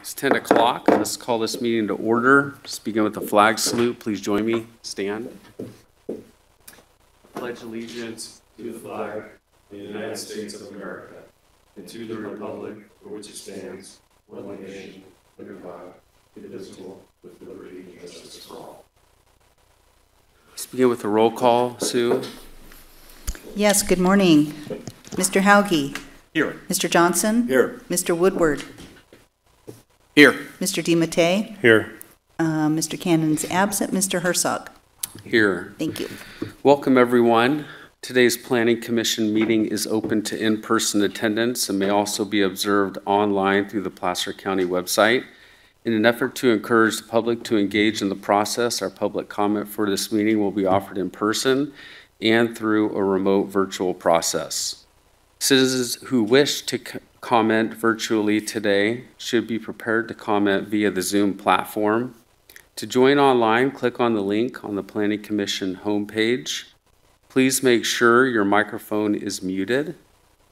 It's 10 o'clock. Let's call this meeting to order. Just begin with the flag salute. Please join me. Stand. Pledge allegiance to the flag of the United States of America and to the republic for which it stands, one nation, under God, indivisible, with liberty and justice for all. Let's begin with the roll call. Sue? Yes, good morning. Mr. Hauge. Here. Mr. Johnson? Here. Mr. Woodward? Here. Mr. DiMattei? Here. Mr. Cannon's absent. Mr. Herzog? Here. Thank you. Welcome, everyone. Today's Planning Commission meeting is open to in-person attendance and may also be observed online through the Placer County website. In an effort to encourage the public to engage in the process, our public comment for this meeting will be offered in person and through a remote virtual process. Citizens who wish to comment virtually today should be prepared to comment via the Zoom platform. To join online, click on the link on the Planning Commission homepage. Please make sure your microphone is muted.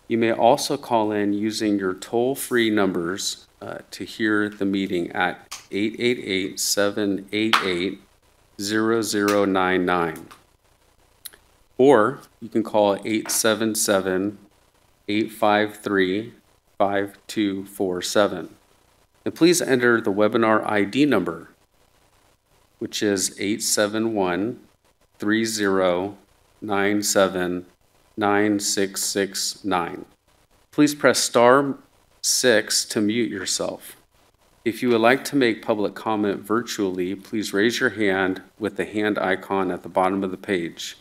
You may also call in using your toll-free numbers to hear the meeting at 888-788-0099. Or you can call 877-853-5247. And please enter the webinar ID number, which is 871-3097-9669. Please press star 6 to mute yourself. If you would like to make public comment virtually, please raise your hand with the hand icon at the bottom of the page.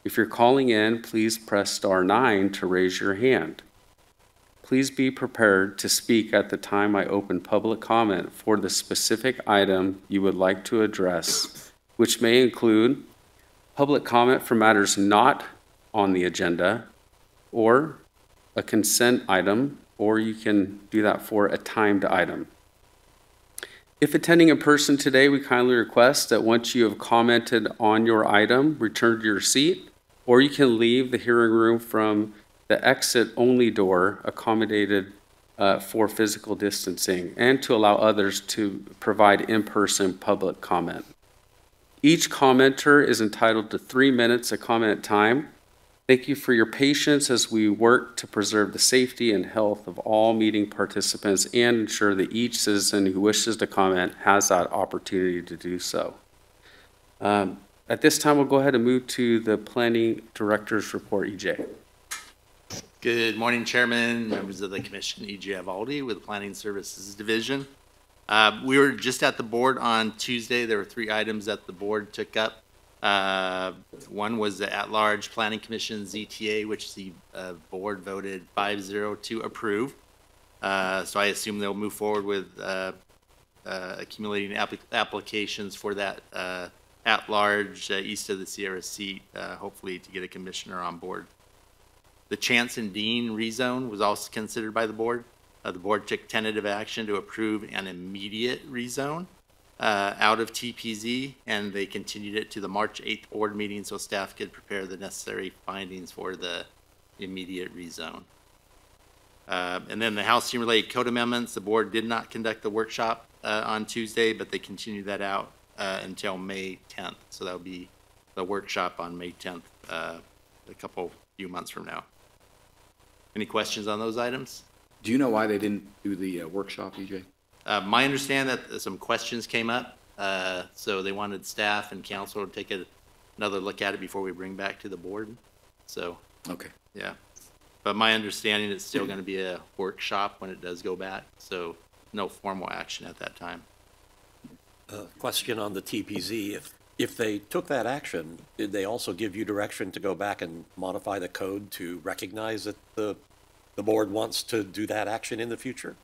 If you're calling in, please press star 9 to raise your hand. Please be prepared to speak at the time I open public comment for the specific item you would like to address, which may include public comment for matters not on the agenda, or a consent item, or you can do that for a timed item. If attending in person today, we kindly request that once you have commented on your item, return to your seat, or you can leave the hearing room from the exit-only door accommodated for physical distancing and to allow others to provide in-person public comment. Each commenter is entitled to 3 minutes of comment time. Thank you for your patience as we work to preserve the safety and health of all meeting participants and ensure that each citizen who wishes to comment has that opportunity to do so. At this time, we'll go ahead and move to the Planning Director's Report. EJ. Good morning, Chairman, members of the Commission. EJ Avaldi with the Planning Services Division. We were just at the board on Tuesday. There were 3 items that the board took up. One was the at-large Planning Commission ZTA, which the board voted 5-0 to approve. So I assume they'll move forward with accumulating applications for that at-large east of the Sierra seat, hopefully to get a commissioner on board. The Chance and Dean rezone was also considered by the board. The board took tentative action to approve an immediate rezone out of TPZ, and they continued it to the March 8th board meeting so staff could prepare the necessary findings for the immediate rezone. And then the housing-related code amendments, the board did not conduct the workshop on Tuesday, but they continued that out until May 10th. So that'll be the workshop on May 10th, a few months from now. Any questions on those items? Do you know why they didn't do the workshop, EJ? My understanding that some questions came up, so they wanted staff and council to take another look at it before we bring back to the board. So, okay. Yeah. But my understanding it's still going to be a workshop when it does go back, so no formal action at that time. Question on the TPZ. If they took that action, did they also give you direction to go back and modify the code to recognize that the board wants to do that action in the future?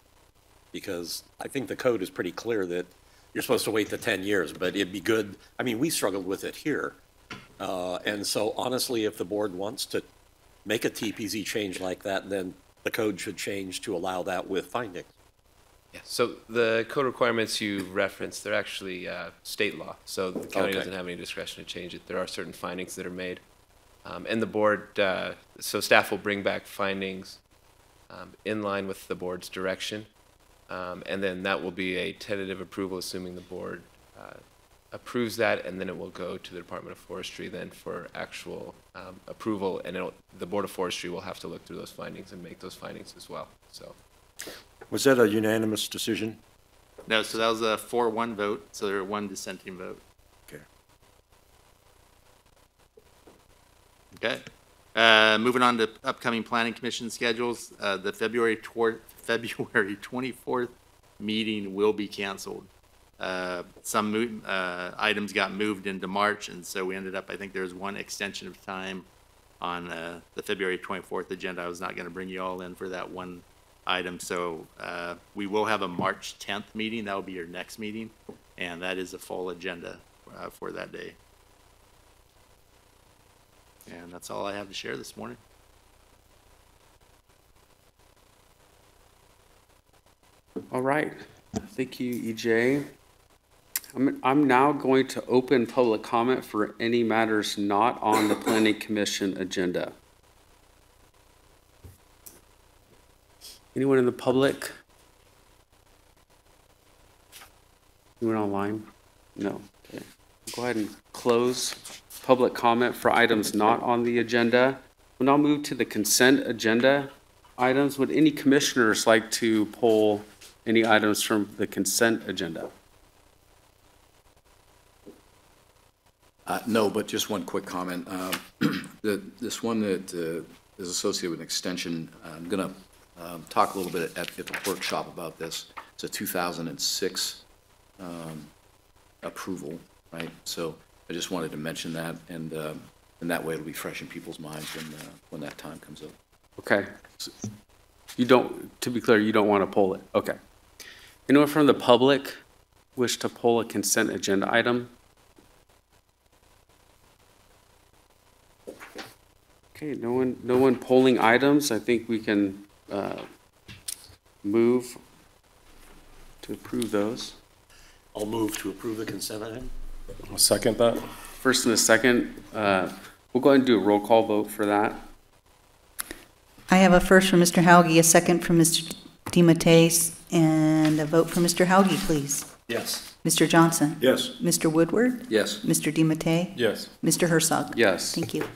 Because I think the code is pretty clear that you're supposed to wait the 10 years, but it'd be good. I mean, we struggled with it here. And so honestly, if the board wants to make a TPZ change like that, then the code should change to allow that with findings. Yeah, so the code requirements you referenced, they're actually state law. So the county doesn't have any discretion to change it. There are certain findings that are made. And the board, so staff will bring back findings in line with the board's direction. And then that will be a tentative approval, assuming the board approves that, and then it will go to the Department of Forestry then for actual approval, and the Board of Forestry will have to look through those findings and make those findings as well. So, Was that a unanimous decision? No, so that was a 4-1 vote, so there were 1 dissenting vote. Okay. Okay. Moving on to upcoming planning commission schedules, the February 24th meeting will be canceled. Some items got moved into March, and so we ended up, I think there's 1 extension of time on the February 24th agenda. I was not going to bring you all in for that 1 item, so we will have a March 10th meeting. That will be your next meeting, and that is a full agenda for that day. And that's all I have to share this morning. All right. Thank you, EJ. I'm now going to open public comment for any matters not on the Planning Commission agenda. Anyone in the public? Anyone online? No. Okay. Go ahead and close public comment for items not on the agenda. We'll now move to the consent agenda items. Would any commissioners like to pull any items from the consent agenda? No, but just one quick comment. This one that is associated with an extension, I'm going to talk a little bit at the workshop about this. It's a 2006 approval, right? So I just wanted to mention that, and that way it'll be fresh in people's minds when that time comes up. Okay. So you don't, to be clear, you don't want to pull it. Okay. Anyone from the public wish to pull a consent agenda item? Okay, no one polling items. I think we can move to approve those. I'll move to approve the consent item. I'll second that. First and a second, we'll go ahead and do a roll call vote for that. I have a first from Mr. Hauge, a second from Mr. DiMattei, and a vote for Mr. Hauge, please. Yes. Mr. Johnson? Yes. Mr. Woodward? Yes. Mr. DiMattei? Yes. Mr. Herzog? Yes. Thank you.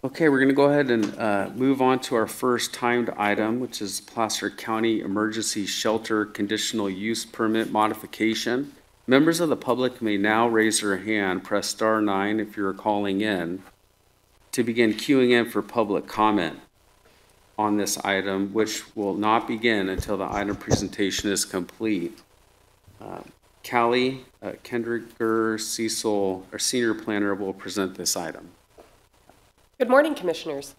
Okay, we're going to go ahead and move on to our first timed item, which is Placer County Emergency Shelter Conditional Use Permit Modification. Members of the public may now raise their hand, press *9 if you're calling in, to begin queuing in for public comment on this item, which will not begin until the item presentation is complete. Callie Kendricker Cecil, our senior planner, will present this item. Good morning, Commissioners.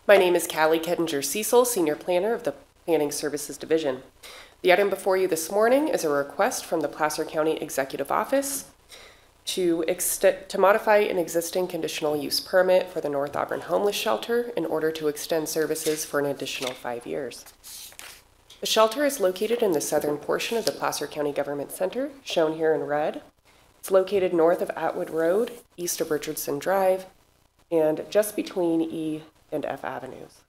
My name is Callie Kettinger Cecil, Senior Planner of the Planning Services Division. The item before you this morning is a request from the Placer County Executive Office to modify an existing conditional use permit for the North Auburn Homeless Shelter in order to extend services for an additional 5 years. The shelter is located in the southern portion of the Placer County Government Center, shown here in red. It's located north of Atwood Road, east of Richardson Drive, and just between E and F Avenues.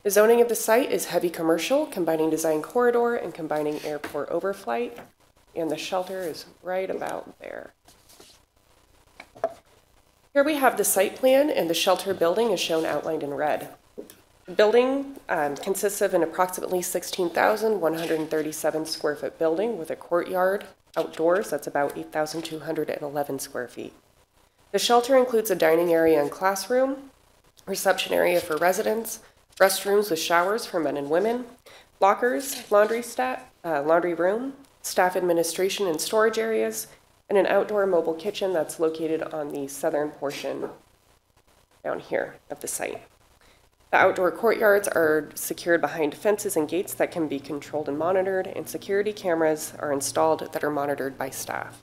The zoning of the site is heavy commercial, combining design corridor and combining airport overflight, and the shelter is right about there. Here we have the site plan, and the shelter building is shown outlined in red. The building consists of an approximately 16,137 square foot building with a courtyard outdoors that's about 8,211 square feet. The shelter includes a dining area and classroom, reception area for residents, restrooms with showers for men and women, lockers, laundry room, staff administration and storage areas, and an outdoor mobile kitchen that's located on the southern portion down here of the site. The outdoor courtyards are secured behind fences and gates that can be controlled and monitored, and security cameras are installed that are monitored by staff.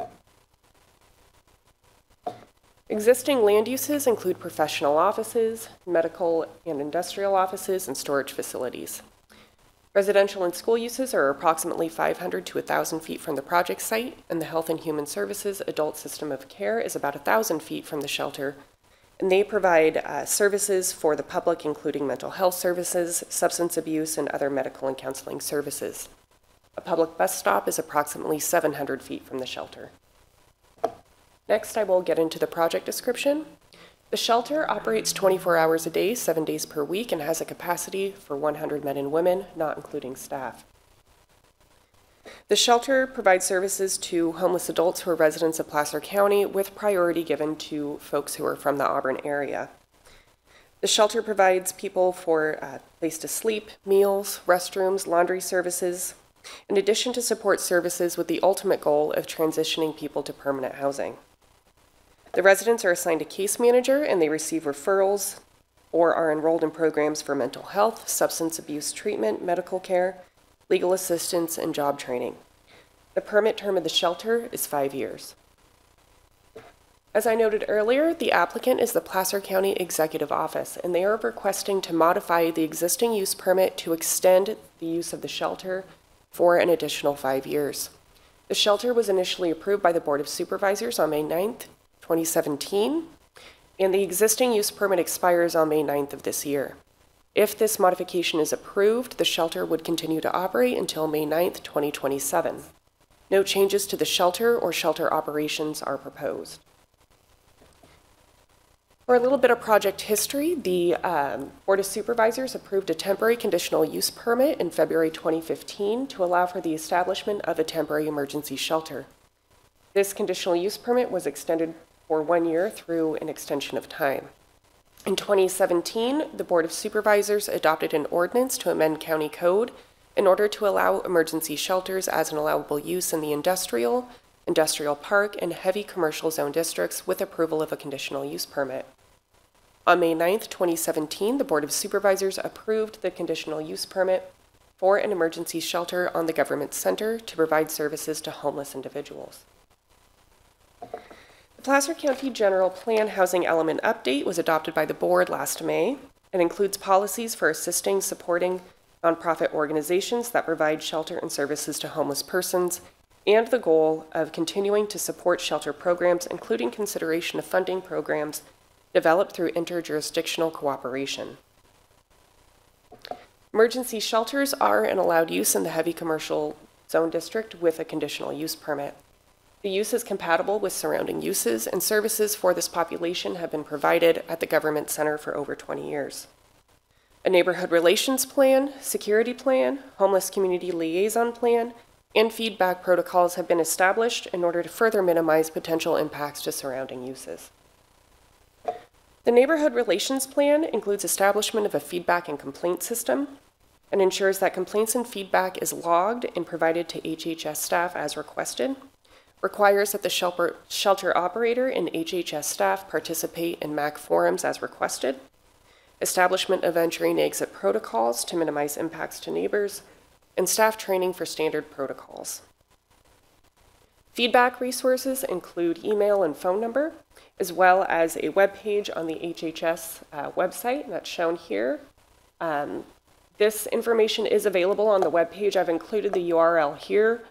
Existing land uses include professional offices, medical and industrial offices, and storage facilities. Residential and school uses are approximately 500 to 1,000 feet from the project site, and the Health and Human Services Adult System of Care is about 1,000 feet from the shelter, And they provide services for the public, including mental health services, substance abuse, and other medical and counseling services. A public bus stop is approximately 700 feet from the shelter. Next, I will get into the project description. The shelter operates 24 hours a day, 7 days per week, and has a capacity for 100 men and women, not including staff. The shelter provides services to homeless adults who are residents of Placer County, with priority given to folks who are from the Auburn area. The shelter provides people for a place to sleep, meals, restrooms, laundry services, in addition to support services with the ultimate goal of transitioning people to permanent housing. The residents are assigned a case manager, and they receive referrals or are enrolled in programs for mental health, substance abuse treatment, medical care, legal assistance, and job training. The permit term of the shelter is 5 years. As I noted earlier, the applicant is the Placer County Executive Office, and they are requesting to modify the existing use permit to extend the use of the shelter for an additional 5 years. The shelter was initially approved by the Board of Supervisors on May 9th, 2017, and the existing use permit expires on May 9th of this year. If this modification is approved, the shelter would continue to operate until May 9th, 2027. No changes to the shelter or shelter operations are proposed. For a little bit of project history, the Board of Supervisors approved a temporary conditional use permit in February 2015 to allow for the establishment of a temporary emergency shelter. This conditional use permit was extended for 1 year through an extension of time. In 2017, the Board of Supervisors adopted an ordinance to amend county code in order to allow emergency shelters as an allowable use in the industrial park, and heavy commercial zone districts with approval of a conditional use permit. On May 9th, 2017, the Board of Supervisors approved the conditional use permit for an emergency shelter on the government center to provide services to homeless individuals. The Placer County General Plan Housing Element Update was adopted by the board last May and includes policies for assisting, supporting nonprofit organizations that provide shelter and services to homeless persons, and the goal of continuing to support shelter programs, including consideration of funding programs developed through interjurisdictional cooperation. Emergency shelters are an allowed use in the heavy commercial zone district with a conditional use permit. The use is compatible with surrounding uses, and services for this population have been provided at the government center for over 20 years. A neighborhood relations plan, security plan, homeless community liaison plan, and feedback protocols have been established in order to further minimize potential impacts to surrounding uses. The neighborhood relations plan includes establishment of a feedback and complaint system and ensures that complaints and feedback is logged and provided to HHS staff as requested, requires that the shelter operator and HHS staff participate in MAC forums as requested, establishment of entry and exit protocols to minimize impacts to neighbors, and staff training for standard protocols. Feedback resources include email and phone number, as well as a web page on the HHS website that's shown here. This information is available on the web page. I've included the URL here.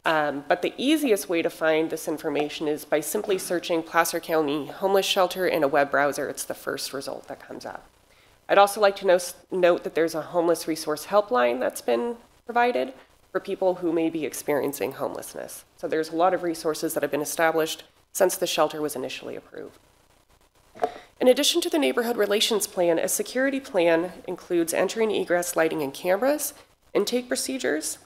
But the easiest way to find this information is by simply searching Placer County Homeless Shelter in a web browser. It's the first result that comes up. I'd also like to note that there's a homeless resource helpline that's been provided for people who may be experiencing homelessness. So there's a lot of resources that have been established since the shelter was initially approved. In addition to the neighborhood relations plan, a security plan includes entry and egress lighting and cameras, intake procedures,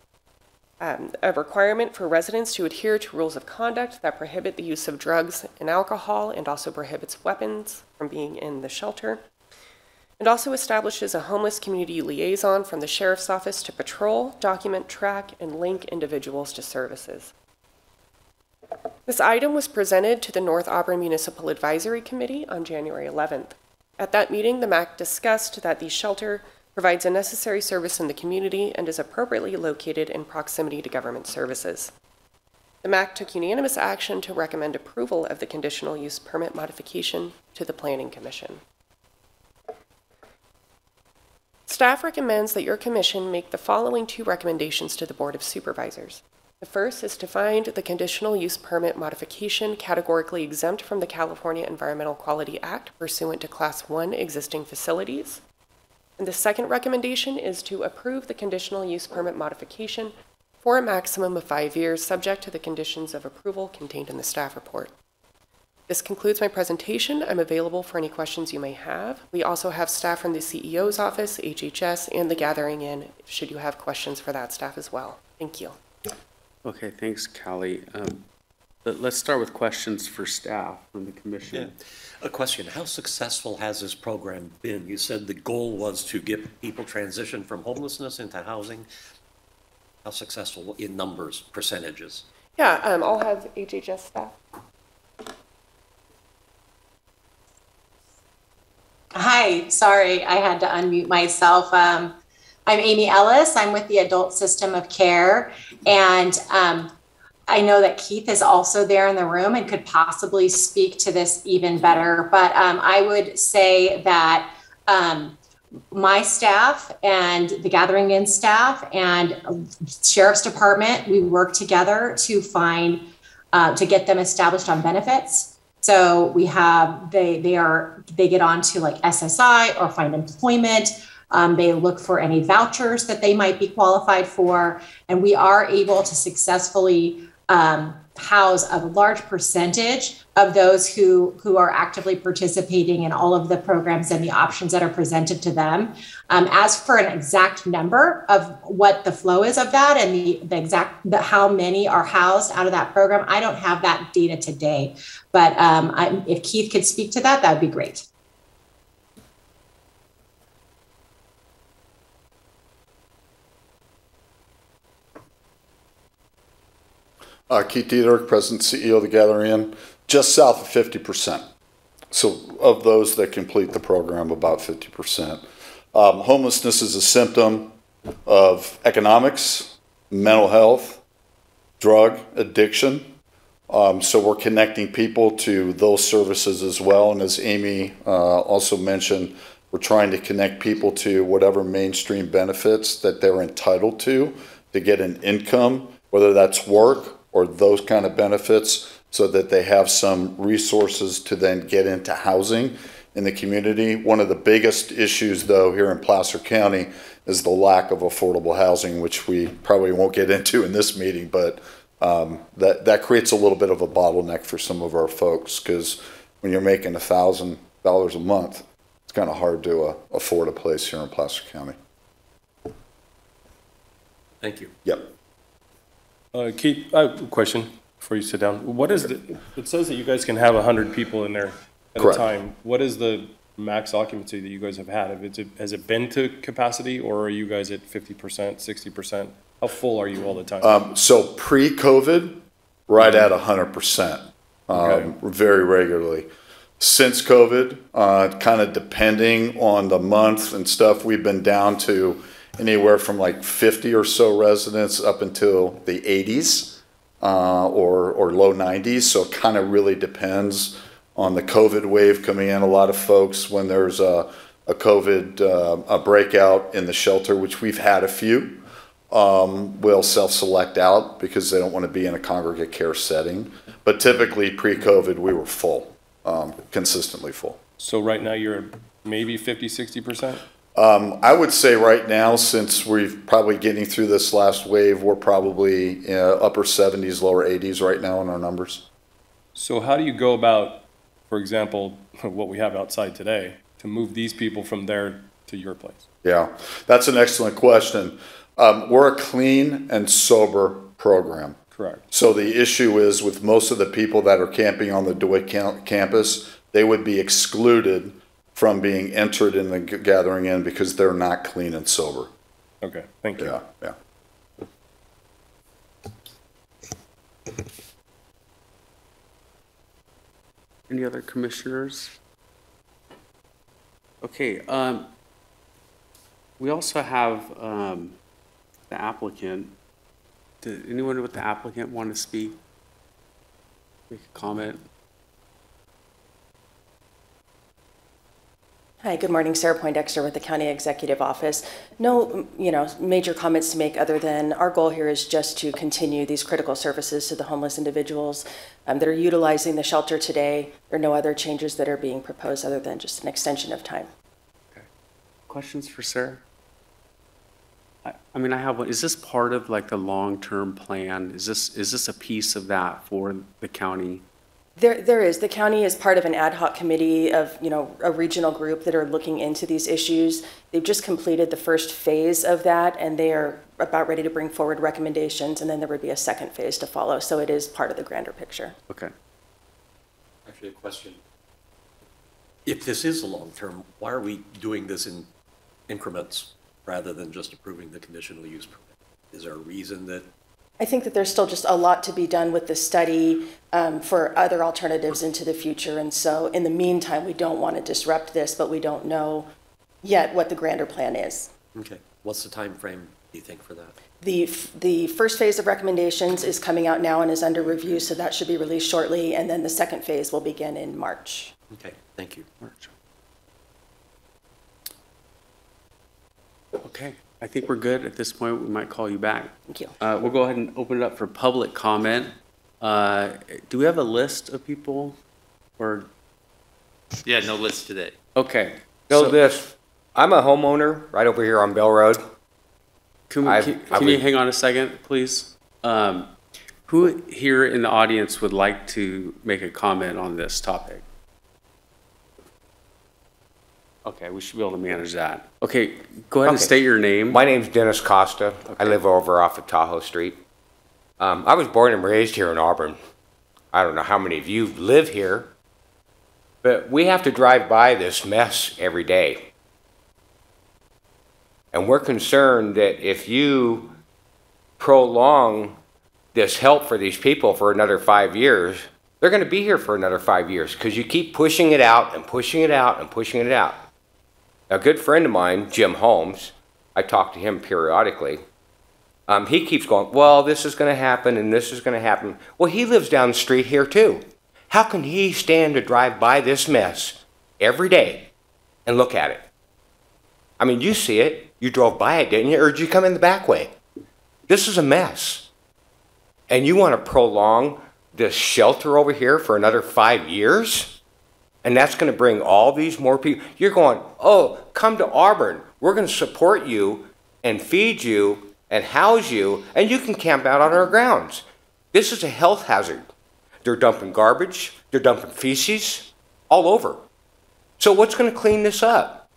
a requirement for residents to adhere to rules of conduct that prohibit the use of drugs and alcohol, and also prohibits weapons from being in the shelter. It also establishes a homeless community liaison from the sheriff's office to patrol, document, track, and link individuals to services. This item was presented to the North Auburn Municipal Advisory Committee on January 11th. At that meeting, the MAC discussed that the shelter provides a necessary service in the community and is appropriately located in proximity to government services. The MAC took unanimous action to recommend approval of the conditional use permit modification to the Planning Commission. Staff recommends that your commission make the following 2 recommendations to the Board of Supervisors. The first is to find the conditional use permit modification categorically exempt from the California Environmental Quality Act pursuant to Class 1 existing facilities. And the second recommendation is to approve the conditional use permit modification for a maximum of 5 years, subject to the conditions of approval contained in the staff report. This concludes my presentation. I'm available for any questions you may have. We also have staff from the CEO's office, HHS, and the Gathering Inn, should you have questions for that staff as well. Thank you. Okay, thanks, Callie. Let's start with questions for staff from the commission. A question, how successful has this program been? You said the goal was to get people transition from homelessness into housing. How successful in numbers, percentages? Yeah, I'll have HHS staff. Hi, sorry, I had to unmute myself. I'm Amy Ellis. I'm with the Adult System of Care, and I know that Keith is also there in the room and could possibly speak to this even better, but I would say that my staff and the Gathering Inn staff and Sheriff's Department, we work together to find, to get them established on benefits. So we have, they get onto like SSI or find employment. They look for any vouchers that they might be qualified for. And we are able to successfully house a large percentage of those who are actively participating in all of the programs and the options that are presented to them. As for an exact number of what the flow is of that and the how many are housed out of that program, I don't have that data today. But if Keith could speak to that, that would be great. Keith Dietrich, President and CEO of the Gathering Inn, just south of 50%. So of those that complete the program, about 50%. Homelessness is a symptom of economics, mental health, drug addiction. So we're connecting people to those services as well. And as Amy also mentioned, we're trying to connect people to whatever mainstream benefits that they're entitled to get an income, whether that's work or those kind of benefits, so that they have some resources to then get into housing in the community. One of the biggest issues, though, here in Placer County is the lack of affordable housing, which we probably won't get into in this meeting, but that creates a little bit of a bottleneck for some of our folks, because when you're making $1,000 a month, it's kind of hard to afford a place here in Placer County. Thank you. Yep. Keith, I have a question before you sit down. What is it says that you guys can have 100 people in there at Correct. a time. What is the max occupancy that you guys have had? Has it been to capacity, or are you guys at 50%, 60%? How full are you all the time? So pre-COVID, right at 100%, Okay. very regularly. Since COVID, kind of depending on the month and stuff, we've been down to anywhere from like 50 or so residents up until the 80s or low 90s. So it kind of really depends on the COVID wave coming in. A lot of folks, when there's a COVID a breakout in the shelter, which we've had a few, will self-select out because they don't want to be in a congregate care setting. But typically pre-COVID, we were full, consistently full. So right now you're maybe 50, 60%? I would say right now, since we're probably getting through this last wave, we're probably upper 70s, lower 80s right now in our numbers. So how do you go about, for example, what we have outside today, to move these people from there to your place? Yeah, that's an excellent question. We're a clean and sober program. Correct. So the issue is with most of the people that are camping on the DeWitt campus, they would be excluded from being entered in the Gathering Inn because they're not clean and sober. Okay, thank you. Yeah, yeah. Any other commissioners? Okay, we also have the applicant. Did anyone with the applicant want to speak? Make a comment? Hi, good morning. Sarah Poindexter with the County Executive Office. No, major comments to make other than our goal here is just to continue these critical services to the homeless individuals that are utilizing the shelter today. There are no other changes that are being proposed other than just an extension of time. Okay. Questions for Sarah? I mean, I have one. Is this part of like the long-term plan? Is this a piece of that for the county? There is. The county is part of an ad hoc committee of, a regional group that are looking into these issues. They've just completed the first phase of that, and they are about ready to bring forward recommendations, and then there would be a second phase to follow. So it is part of the grander picture. Okay. Actually, a question. If this is a long-term, why are we doing this in increments rather than just approving the conditional use permit? Is there a reason that? I think that there's still just a lot to be done with the study for other alternatives into the future. And so in the meantime, we don't want to disrupt this, but we don't know yet what the grander plan is. Okay. What's the time frame, do you think, for that? The first phase of recommendations is coming out now and is under review, so that should be released shortly. And then the second phase will begin in March. Okay, thank you. March. Okay. I think we're good at this point. We might call you back. Thank you. We'll go ahead and open it up for public comment. Do we have a list of people or? Yeah, no list today. Okay. Know this, I'm a homeowner right over here on Bell Road. Can you hang on a second, please? Who here in the audience would like to make a comment on this topic? Okay, we should be able to manage that. Okay, go ahead and state your name. My name's Dennis Costa. Okay. I live over off of Tahoe Street. I was born and raised here in Auburn. I don't know how many of you live here, but we have to drive by this mess every day. And we're concerned that if you prolong this help for these people for another 5 years, they're going to be here for another 5 years because you keep pushing it out and pushing it out and pushing it out. A good friend of mine, Jim Holmes, I talk to him periodically. He keeps going, well, this is going to happen and this is going to happen. Well, he lives down the street here too. How can he stand to drive by this mess every day and look at it? I mean, you see it. You drove by it, didn't you? Or did you come in the back way? This is a mess. And you want to prolong this shelter over here for another 5 years? And that's going to bring all these more people. You're going, oh, come to Auburn. We're going to support you and feed you and house you, and you can camp out on our grounds. This is a health hazard. They're dumping garbage. They're dumping feces all over. So what's going to clean this up?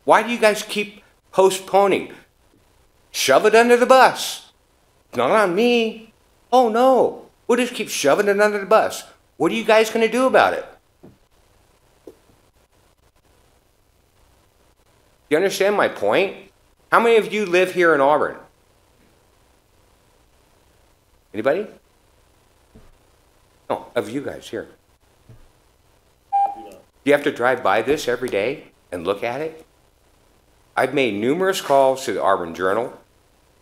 Why do you guys keep postponing? Shove it under the bus. It's not on me. Oh, no. We'll just keep shoving it under the bus. What are you guys going to do about it? You understand my point? How many of you live here in Auburn? Anybody? No, of you guys here. Do you have to drive by this every day and look at it? I've made numerous calls to the Auburn Journal,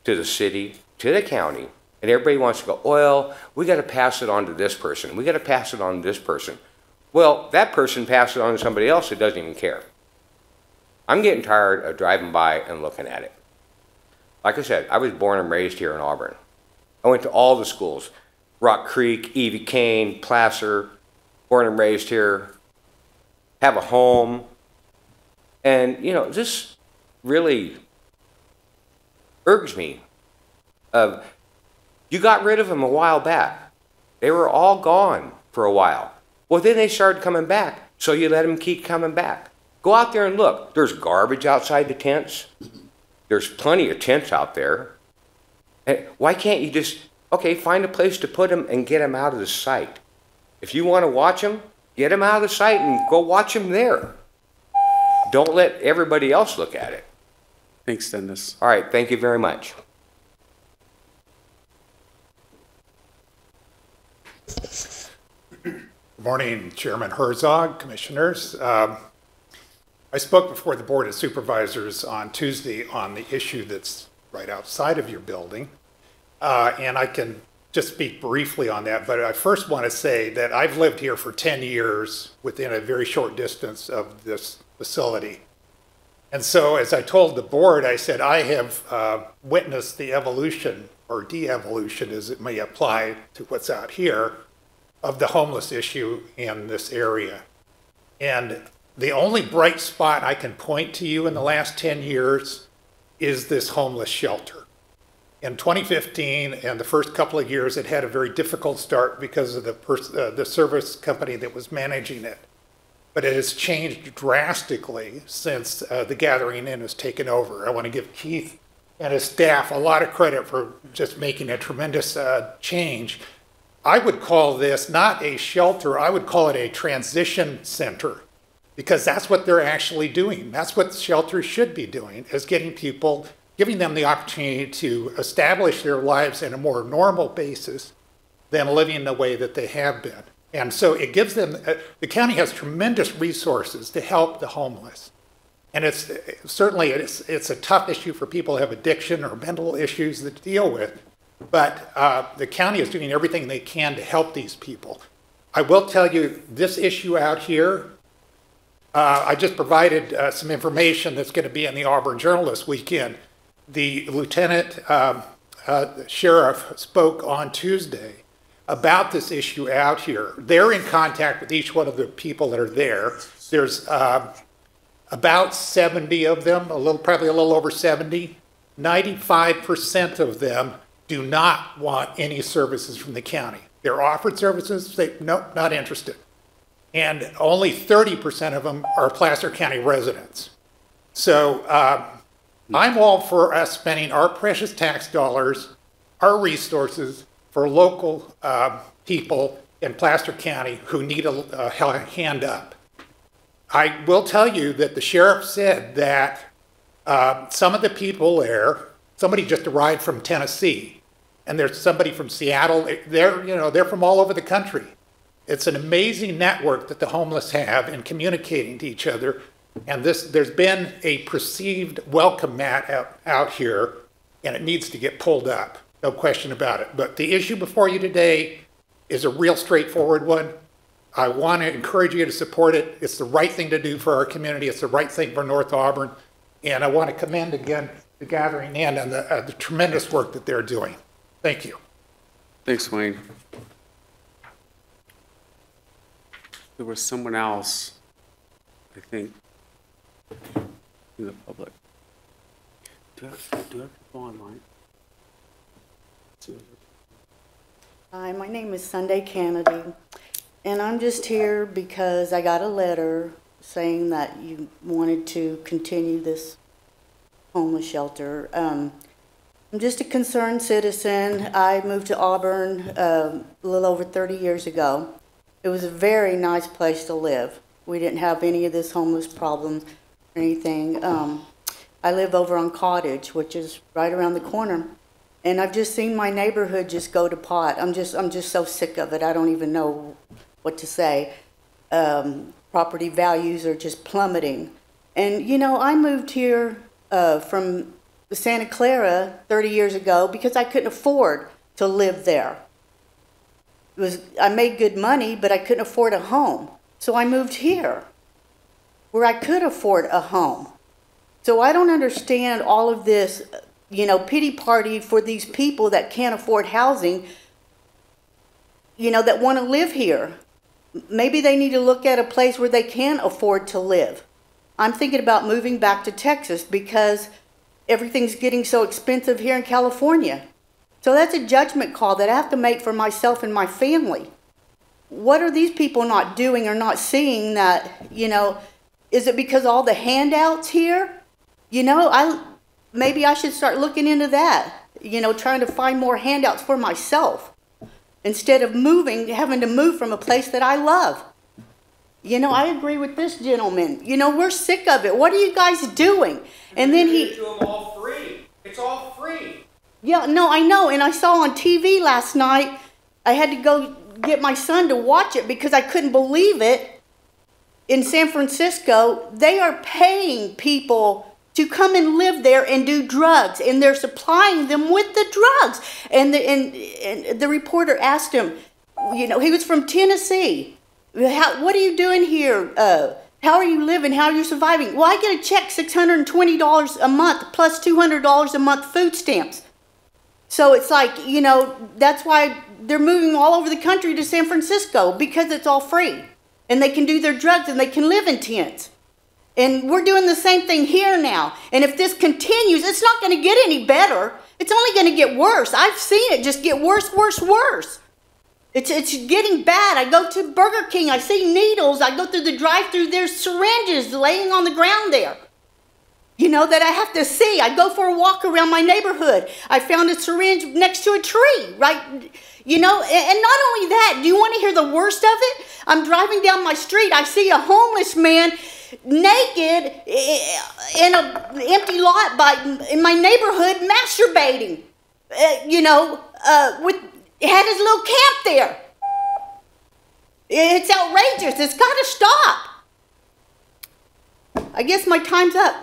to the city, to the county, and everybody wants to go, well, we got to pass it on to this person. We got to pass it on to this person. Well, that person passed it on to somebody else that doesn't even care. I'm getting tired of driving by and looking at it. Like I said, I was born and raised here in Auburn. I went to all the schools, Rock Creek, Evie Kane, Placer, born and raised here, have a home. And, this really irks me. You got rid of them a while back. They were all gone for a while. Well, then they started coming back, so you let them keep coming back. Go out there and look. There's garbage outside the tents. There's plenty of tents out there. And why can't you just, find a place to put them and get them out of the sight? If you want to watch them, get them out of the sight and go watch them there. Don't let everybody else look at it. Thanks, Dennis. All right, thank you very much. Good morning, Chairman Herzog, Commissioners. I spoke before the Board of Supervisors on Tuesday on the issue that's right outside of your building, and I can just speak briefly on that, but I first want to say that I've lived here for 10 years within a very short distance of this facility. And so as I told the board, I said, I have witnessed the evolution or de-evolution, as it may apply to what's out here, of the homeless issue in this area. And the only bright spot I can point to you in the last 10 years is this homeless shelter. In 2015 and the first couple of years, it had a very difficult start because of the service company that was managing it. But it has changed drastically since the Gathering Inn has taken over. I want to give Keith and his staff a lot of credit for just making a tremendous change. I would call this not a shelter, I would call it a transition center, because that's what they're actually doing. That's what shelters should be doing, is getting people, giving them the opportunity to establish their lives in a more normal basis than living the way that they have been. And so it gives them, the county has tremendous resources to help the homeless. And it's certainly, it's a tough issue for people who have addiction or mental issues to deal with. But the county is doing everything they can to help these people. I will tell you, this issue out here, I just provided some information that's going to be in the Auburn Journal this weekend. The lieutenant sheriff spoke on Tuesday about this issue out here. They're in contact with each one of the people that are there. There's about 70 of them, probably a little over 70. 95% of them do not want any services from the county. They're offered services, nope, not interested. And only 30% of them are Placer County residents. So I'm all for us spending our precious tax dollars, our resources, for local people in Placer County who need a hand up. I will tell you that the sheriff said that some of the people there, somebody just arrived from Tennessee, and there's somebody from Seattle. They're from all over the country. It's an amazing network that the homeless have in communicating to each other. And there's been a perceived welcome mat out here, and it needs to get pulled up. No question about it. But the issue before you today is a real straightforward one. I want to encourage you to support it. It's the right thing to do for our community. It's the right thing for North Auburn. And I want to commend again the Gathering Inn and the tremendous work that they're doing. Thank you. Thanks, Wayne. There was someone else, I think, in the public. Do I have people online? Hi, my name is Sunday Kennedy, and I'm just here because I got a letter saying that you wanted to continue this homeless shelter. I'm just a concerned citizen. I moved to Auburn a little over 30 years ago. It was a very nice place to live. We didn't have any of this homeless problem or anything. I live over on Cottage, which is right around the corner. And I've just seen my neighborhood just go to pot. I'm just so sick of it. I don't even know what to say. Property values are just plummeting. And, you know, I moved here from Santa Clara 30 years ago because I couldn't afford to live there. I made good money, but I couldn't afford a home. So I moved here where I could afford a home. So I don't understand all of this, you know, pity party for these people that can't afford housing, you know, that want to live here. Maybe they need to look at a place where they can afford to live. I'm thinking about moving back to Texas because everything's getting so expensive here in California. So that's a judgment call that I have to make for myself and my family. What are these people not doing or not seeing that, you know, is it because all the handouts here? You know, maybe I should start looking into that, you know, trying to find more handouts for myself instead of having to move from a place that I love. You know, I agree with this gentleman. You know, we're sick of it. What are you guys doing? And then he... do them all free. It's all free. Yeah, no, I know. And I saw on TV last night, I had to go get my son to watch it because I couldn't believe it. In San Francisco, they are paying people to come and live there and do drugs, and they're supplying them with the drugs. And the reporter asked him, you know, he was from Tennessee. What are you doing here? How are you living? How are you surviving? Well, I get a check $620 a month plus $200 a month food stamps. So it's like, you know, that's why they're moving all over the country to San Francisco, because it's all free. And they can do their drugs and they can live in tents. And we're doing the same thing here now. And if this continues, it's not going to get any better. It's only going to get worse. I've seen it just get worse, worse, worse. It's getting bad. I go to Burger King, I see needles. I go through the drive-thru, there's syringes laying on the ground there. You know, that I have to see. I go for a walk around my neighborhood. I found a syringe next to a tree, right? You know, and not only that, do you want to hear the worst of it? I'm driving down my street. I see a homeless man naked in an empty lot in my neighborhood masturbating. You know, had his little camp there. It's outrageous. It's got to stop. I guess my time's up.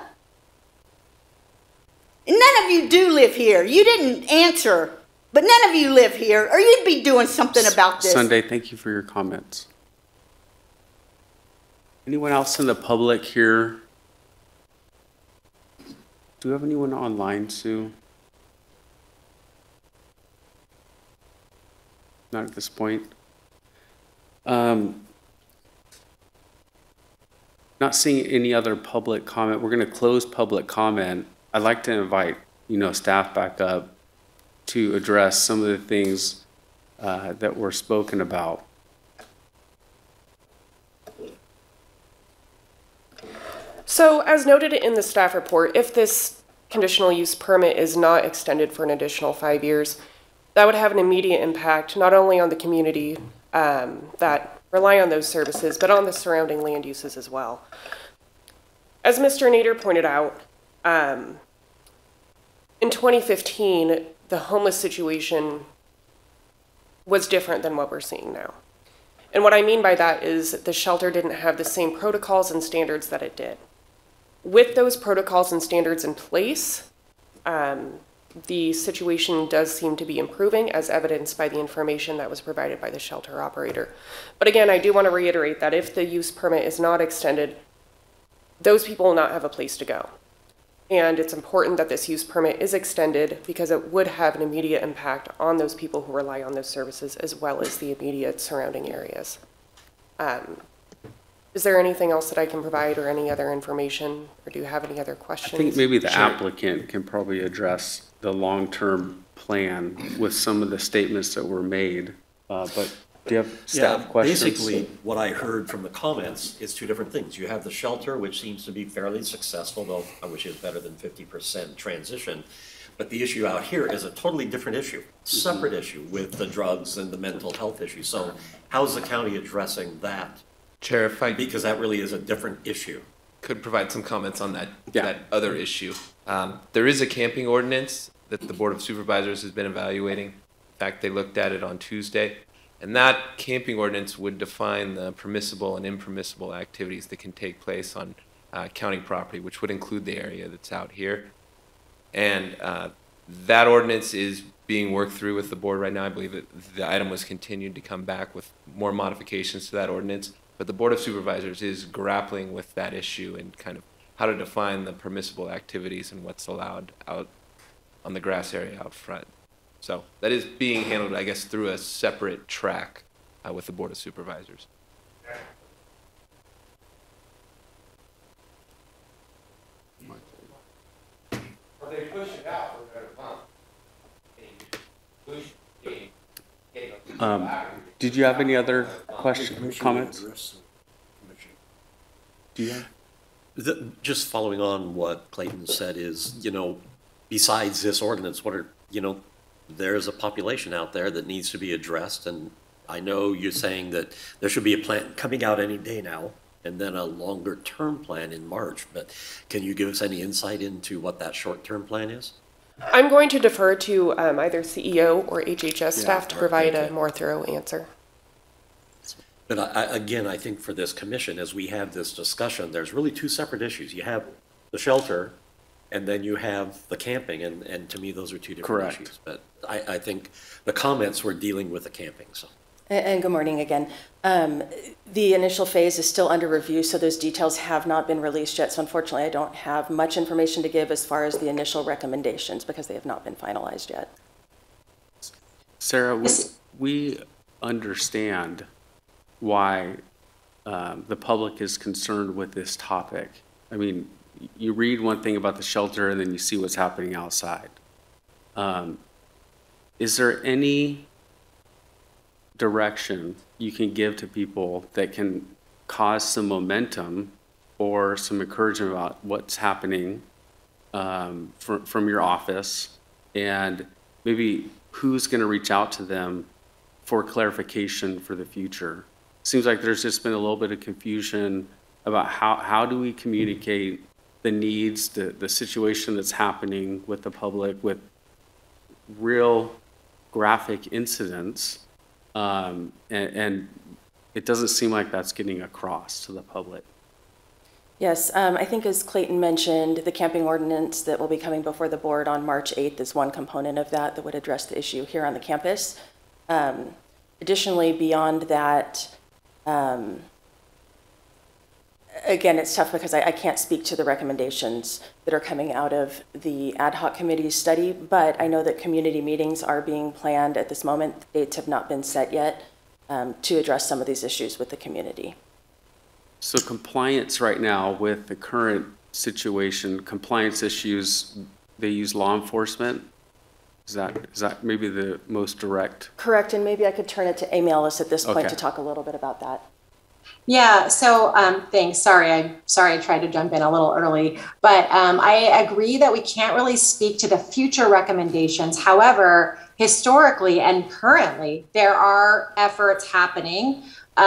None of you do live here. You didn't answer, but none of you live here, or you'd be doing something about this. Sunday, thank you for your comments. Anyone else in the public here? Do we have anyone online, Sue? Not at this point. Not seeing any other public comment. We're going to close public comment. I'd like to invite, staff back up to address some of the things that were spoken about. So as noted in the staff report, if this conditional use permit is not extended for an additional 5 years, that would have an immediate impact not only on the community that rely on those services, but on the surrounding land uses as well. As Mr. Nader pointed out, in 2015, the homeless situation was different than what we're seeing now. And what I mean by that is the shelter didn't have the same protocols and standards that it did. With those protocols and standards in place, the situation does seem to be improving, as evidenced by the information that was provided by the shelter operator. But again, I do want to reiterate that if the use permit is not extended, those people will not have a place to go. And it's important that this use permit is extended because it would have an immediate impact on those people who rely on those services as well as the immediate surrounding areas. Is there anything else that I can provide or any other information, or do you have any other questions? I think maybe the applicant can probably address the long-term plan with some of the statements that were made. But do you have staff questions? Basically, what I heard from the comments is two different things. You have the shelter, which seems to be fairly successful, though which is better than 50% transition. But the issue out here is a totally different issue, separate issue with the drugs and the mental health issue. So how's the county addressing that? Chair, if I because that really is a different issue. Could provide some comments on that, that other issue. There is a camping ordinance that the Board of Supervisors has been evaluating. In fact, they looked at it on Tuesday. And that camping ordinance would define the permissible and impermissible activities that can take place on county property, which would include the area that's out here. And that ordinance is being worked through with the board right now. I believe that the item was continued to come back with more modifications to that ordinance. But the Board of Supervisors is grappling with that issue and kind of how to define the permissible activities and what's allowed out on the grass area out front. So that is being handled, I guess, through a separate track with the Board of Supervisors. Or they push it out for a better month. Did you have any other questions, comments? Do you have? Just following on what Clayton said is, besides this ordinance, what are, there's a population out there that needs to be addressed. And I know you're saying that there should be a plan coming out any day now and then a longer term plan in March. But can you give us any insight into what that short term plan is? I'm going to defer to either CEO or HHS staff to provide a more thorough answer. But I think for this commission, as we have this discussion, there's really two separate issues. You have the shelter, and then you have the camping, and to me, those are two different issues. But I think the comments were dealing with the camping. So And good morning again. The initial phase is still under review, so those details have not been released yet. So unfortunately, I don't have much information to give as far as the initial recommendations because they have not been finalized yet. Sarah, we understand why the public is concerned with this topic. I mean, you read one thing about the shelter and then you see what's happening outside. Is there any direction you can give to people that can cause some momentum or some encouragement about what's happening from your office, and maybe who's going to reach out to them for clarification for the future? Seems like there's just been a little bit of confusion about how do we communicate the needs, the situation that's happening with the public, with real graphic incidents, and it doesn't seem like that's getting across to the public. Yes, I think as Clayton mentioned, the camping ordinance that will be coming before the board on March 8th is one component of that would address the issue here on the campus. Additionally, beyond that, again, it's tough because I can't speak to the recommendations that are coming out of the ad hoc committee's study, but I know that community meetings are being planned at this moment. Dates have not been set yet to address some of these issues with the community. So compliance right now with the current situation, compliance issues, they use law enforcement? Is that maybe the most direct? Correct, and maybe I could turn it to Amy Ellis at this point Okay. to talk a little bit about that. Yeah, so thanks. Sorry I tried to jump in a little early, but I agree that we can't really speak to the future recommendations. However, historically and currently, there are efforts happening we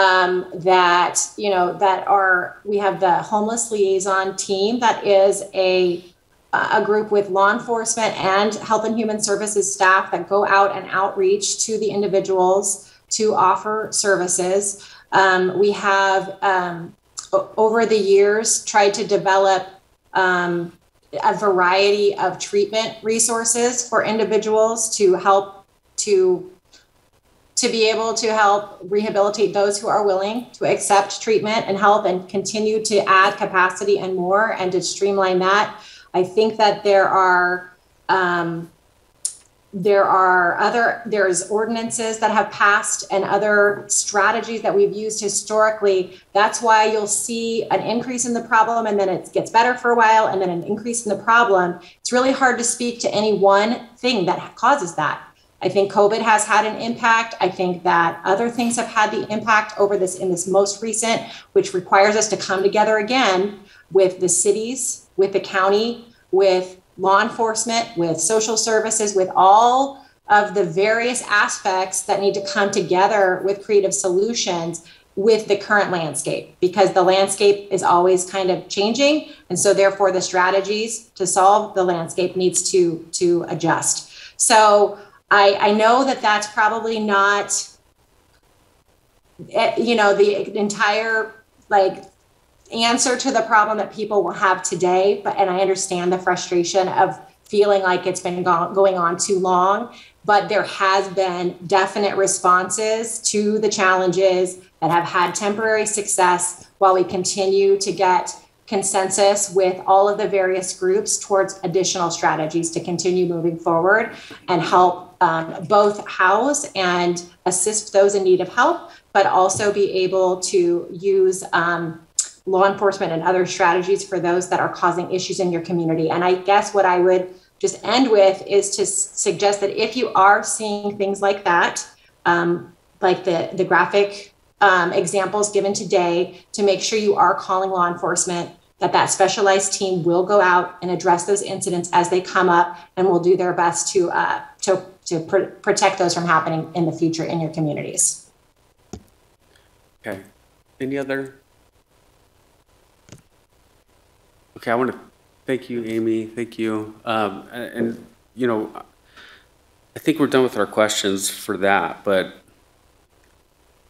have the homeless liaison team that is a group with law enforcement and health and human services staff that go out and outreach to the individuals to offer services. We have, over the years, tried to develop a variety of treatment resources for individuals to help to be able to help rehabilitate those who are willing to accept treatment and help and continue to add capacity and more and to streamline that. I think that there's ordinances that have passed and other strategies that we've used historically. That's why you'll see an increase in the problem and then it gets better for a while and then an increase in the problem. It's really hard to speak to any one thing that causes that. I think COVID has had an impact. I think that other things have had the impact in this most recent, which requires us to come together again with the cities, with the county, with law enforcement, with social services, with all of the various aspects that need to come together with creative solutions with the current landscape, because the landscape is always kind of changing. And so therefore the strategies to solve the landscape needs to adjust. So I know that that's probably not, the entire answer to the problem that people will have today, and I understand the frustration of feeling like it's been going on too long, but there has been definite responses to the challenges that have had temporary success while we continue to get consensus with all of the various groups towards additional strategies to continue moving forward and help both house and assist those in need of help, but also be able to use law enforcement and other strategies for those that are causing issues in your community. And I guess what I would just end with is to suggest that if you are seeing things like that, like the graphic examples given today, to make sure you are calling law enforcement, that specialized team will go out and address those incidents as they come up and will do their best to protect those from happening in the future in your communities. Okay. Any other? Okay, I want to thank you, Amy. Thank you. I think we're done with our questions for that, but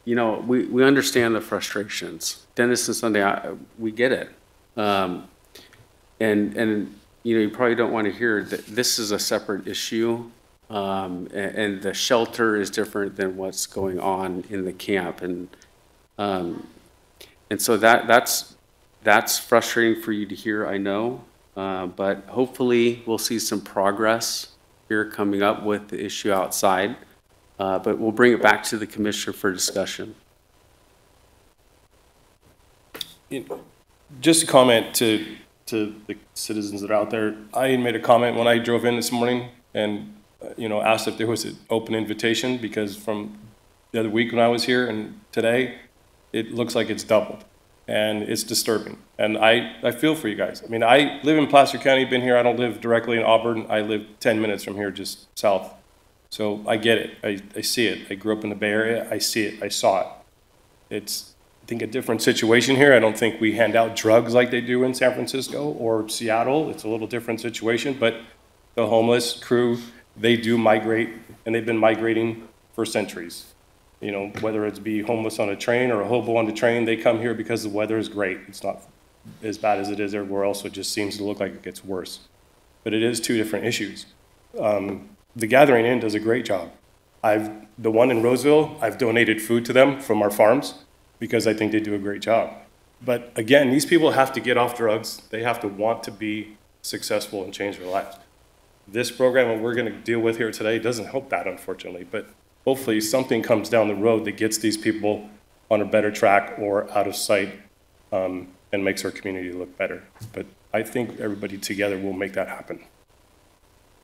we understand the frustrations. Dennis and Sunday, we get it. And you probably don't want to hear that this is a separate issue and the shelter is different than what's going on in the camp. And so that's frustrating for you to hear, I know, but hopefully we'll see some progress here coming up with the issue outside, but we'll bring it back to the commissioner for discussion. Just a comment to the citizens that are out there. I made a comment when I drove in this morning and, asked if there was an open invitation, because from the other week when I was here and today, it looks like it's doubled, and it's disturbing. And I feel for you guys. I mean, I live in Placer County, been here. I don't live directly in Auburn. I live 10 minutes from here, just south. So I get it. I see it. I grew up in the Bay Area. I see it. I saw it. It's, I think, a different situation here. I don't think we hand out drugs like they do in San Francisco or Seattle. It's a little different situation, but the homeless crew, they do migrate, and they've been migrating for centuries. Whether it's be homeless on a train or a hobo on the train, they come here because the weather is great. It's not as bad as it is everywhere else, so it just seems to look like it gets worse. But it is two different issues. The Gathering Inn does a great job. The one in Roseville, I've donated food to them from our farms because I think they do a great job. But again, these people have to get off drugs. They have to want to be successful and change their lives. This program that we're going to deal with here today doesn't help that, unfortunately, but hopefully something comes down the road that gets these people on a better track or out of sight, and makes our community look better. But I think everybody together will make that happen.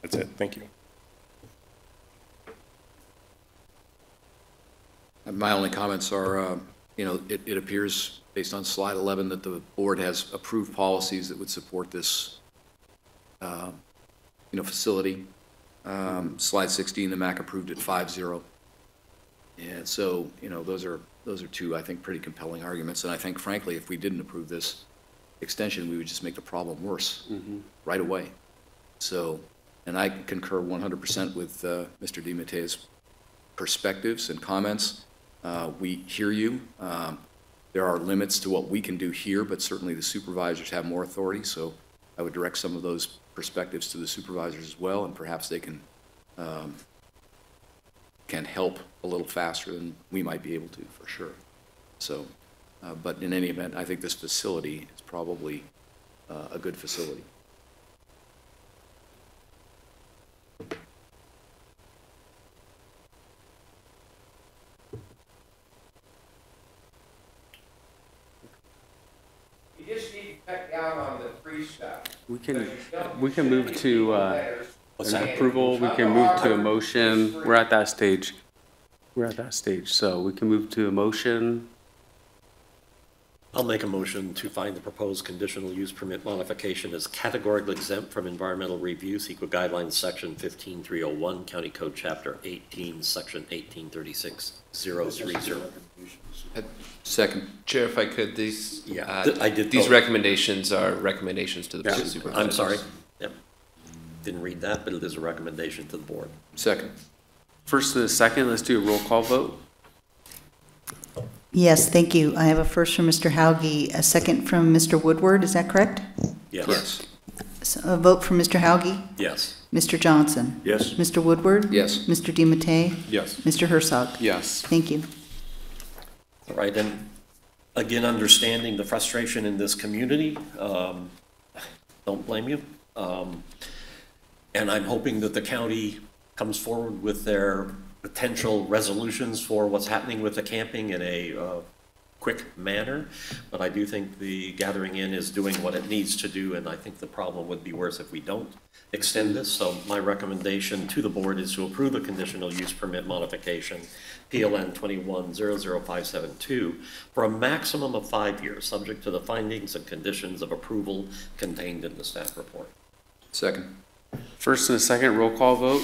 That's it. Thank you. My only comments are, it appears, based on slide 11, that the board has approved policies that would support this, facility. Slide 16, the MAC approved it 5-0. And so, those are two, I think, pretty compelling arguments. And I think, frankly, if we didn't approve this extension, we would just make the problem worse right away. So, and I concur 100% with Mr. DiMatteo's perspectives and comments. We hear you. There are limits to what we can do here, but certainly the supervisors have more authority. So I would direct some of those perspectives to the supervisors as well, and perhaps they can help a little faster than we might be able to, for sure. So, but in any event, I think this facility is probably a good facility. You just need to cut down on the free stuff. We can move to an approval. We can move to a motion. We're at that stage. So we can move to a motion. I'll make a motion to find the proposed conditional use permit modification as categorically exempt from environmental review, CEQA guidelines, section 15301, County Code Chapter 18, section 1836030. Second. Chair, if I could, these these recommendations are recommendations to the board of supervisors. I'm sorry. Yep. Didn't read that, but it is a recommendation to the board. Second. First and a second, let's do a roll call vote. Yes, thank you. I have a first from Mr. Hauge, a second from Mr. Woodward. Is that correct? Yes. So a vote from Mr. Hauge? Yes. Mr. Johnson? Yes. Mr. Woodward? Yes. Mr. DiMattei? Yes. Mr. Herzog? Yes. Thank you. All right, and again, understanding the frustration in this community, don't blame you. And I'm hoping that the county comes forward with their potential resolutions for what's happening with the camping in a quick manner. But I do think the Gathering Inn is doing what it needs to do, and I think the problem would be worse if we don't extend this. So my recommendation to the board is to approve the conditional use permit modification, PLN 21-00572, for a maximum of 5 years, subject to the findings and conditions of approval contained in the staff report. Second. First and a second, roll call vote.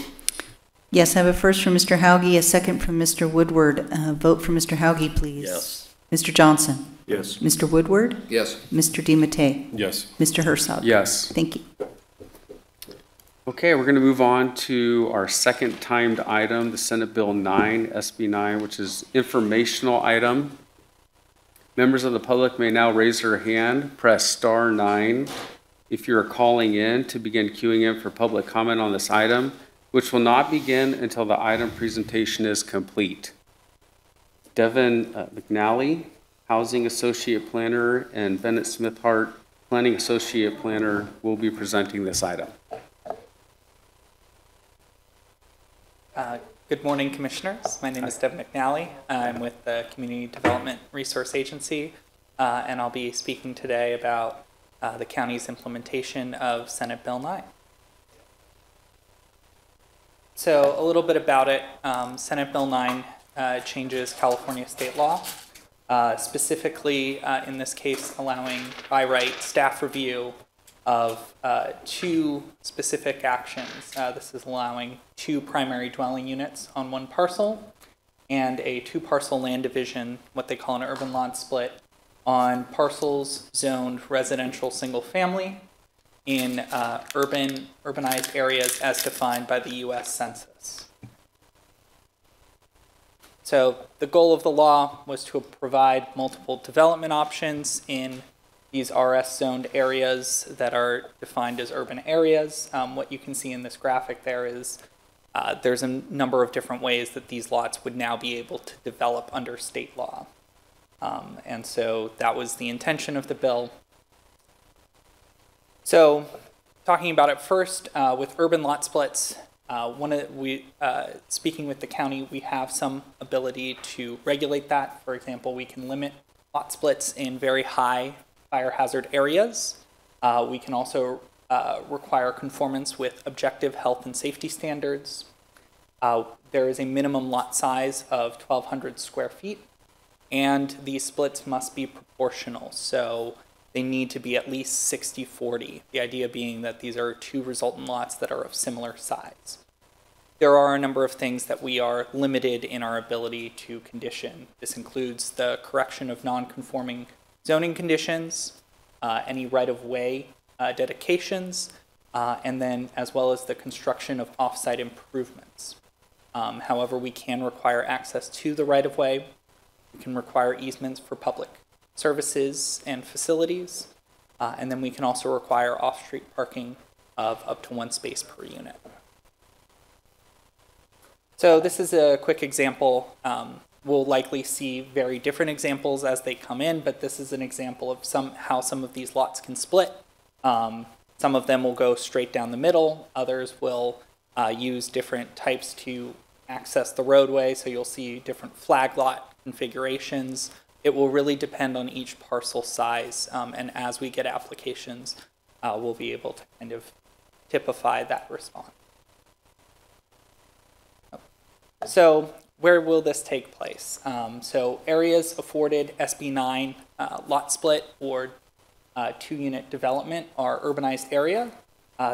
Yes, I have a first from Mr. Hauge, a second from Mr. Woodward. Vote for Mr. Hauge, please. Yes. Mr. Johnson? Yes. Mr. Woodward? Yes. Mr. DiMattei? Yes. Mr. Herzog? Yes. Thank you. Okay, we're going to move on to our second timed item, the Senate Bill 9, SB 9, which is informational item. Members of the public may now raise their hand, press star 9. If you are calling in to begin queuing in for public comment on this item, which will not begin until the item presentation is complete. Devin McNally, Housing Associate Planner, and Bennett Smithhart, Planning Associate Planner, will be presenting this item. Good morning, Commissioners. My name is Devin McNally. I'm with the Community Development Resource Agency, and I'll be speaking today about the county's implementation of Senate Bill 9. So a little bit about it. Senate Bill 9 changes California state law, specifically in this case allowing by right staff review of two specific actions. This is allowing 2 primary dwelling units on 1 parcel and a 2-parcel land division, what they call an urban lot split, on parcels zoned residential single family in urbanized areas as defined by the U.S. Census. So the goal of the law was to provide multiple development options in these RS zoned areas that are defined as urban areas. What you can see in this graphic there is there's a number of different ways that these lots would now be able to develop under state law. And so that was the intention of the bill. So talking about it first, with urban lot splits, speaking with the county, we have some ability to regulate that. For example, we can limit lot splits in very high fire hazard areas. We can also require conformance with objective health and safety standards. There is a minimum lot size of 1,200 square feet, and these splits must be proportional. So they need to be at least 60-40, the idea being that these are 2 resultant lots that are of similar size. There are a number of things that we are limited in our ability to condition. This includes the correction of non-conforming zoning conditions, any right-of-way dedications, and then as well as the construction of off-site improvements. However, we can require access to the right-of-way. We can require easements for public services and facilities, and then we can also require off-street parking of up to 1 space per unit. So this is a quick example. We'll likely see very different examples as they come in, but this is an example of how some of these lots can split. Some of them will go straight down the middle. Others will use different types to access the roadway, so you'll see different flag lot configurations. It will really depend on each parcel size, and as we get applications, we'll be able to kind of typify that response. So where will this take place? So areas afforded SB 9 lot split or 2-unit development are urbanized area.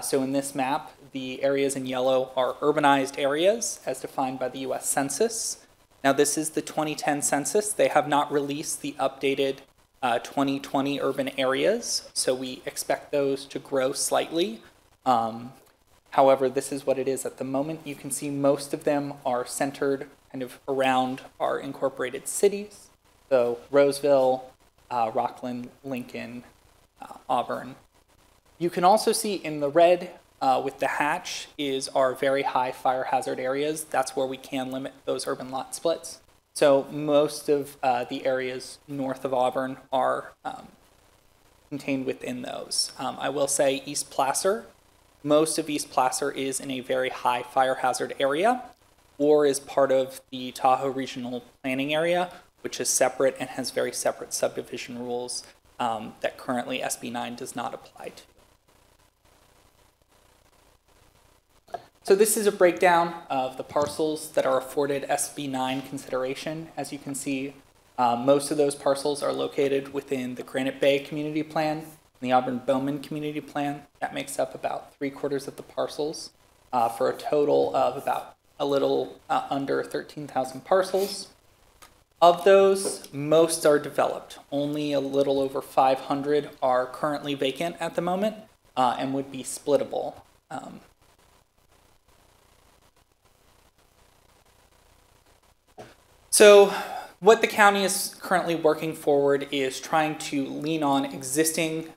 So in this map, the areas in yellow are urbanized areas as defined by the U.S. Census. Now this is the 2010 census. They have not released the updated 2020 urban areas, so we expect those to grow slightly. However, this is what it is at the moment. You can see most of them are centered kind of around our incorporated cities. So Roseville, Rockland, Lincoln, Auburn. You can also see in the red with the hatch is our very high fire hazard areas. That's where we can limit those urban lot splits. So most of the areas north of Auburn are contained within those. I will say East Placer, most of East Placer is in a very high fire hazard area or is part of the Tahoe Regional Planning Area, which is separate and has very separate subdivision rules that currently SB 9 does not apply to. So this is a breakdown of the parcels that are afforded SB 9 consideration. As you can see, most of those parcels are located within the Granite Bay Community Plan and the Auburn-Bowman Community Plan. That makes up about 3/4 of the parcels for a total of about a little under 13,000 parcels. Of those, most are developed. Only a little over 500 are currently vacant at the moment and would be splittable. So what the county is currently working forward is trying to lean on existing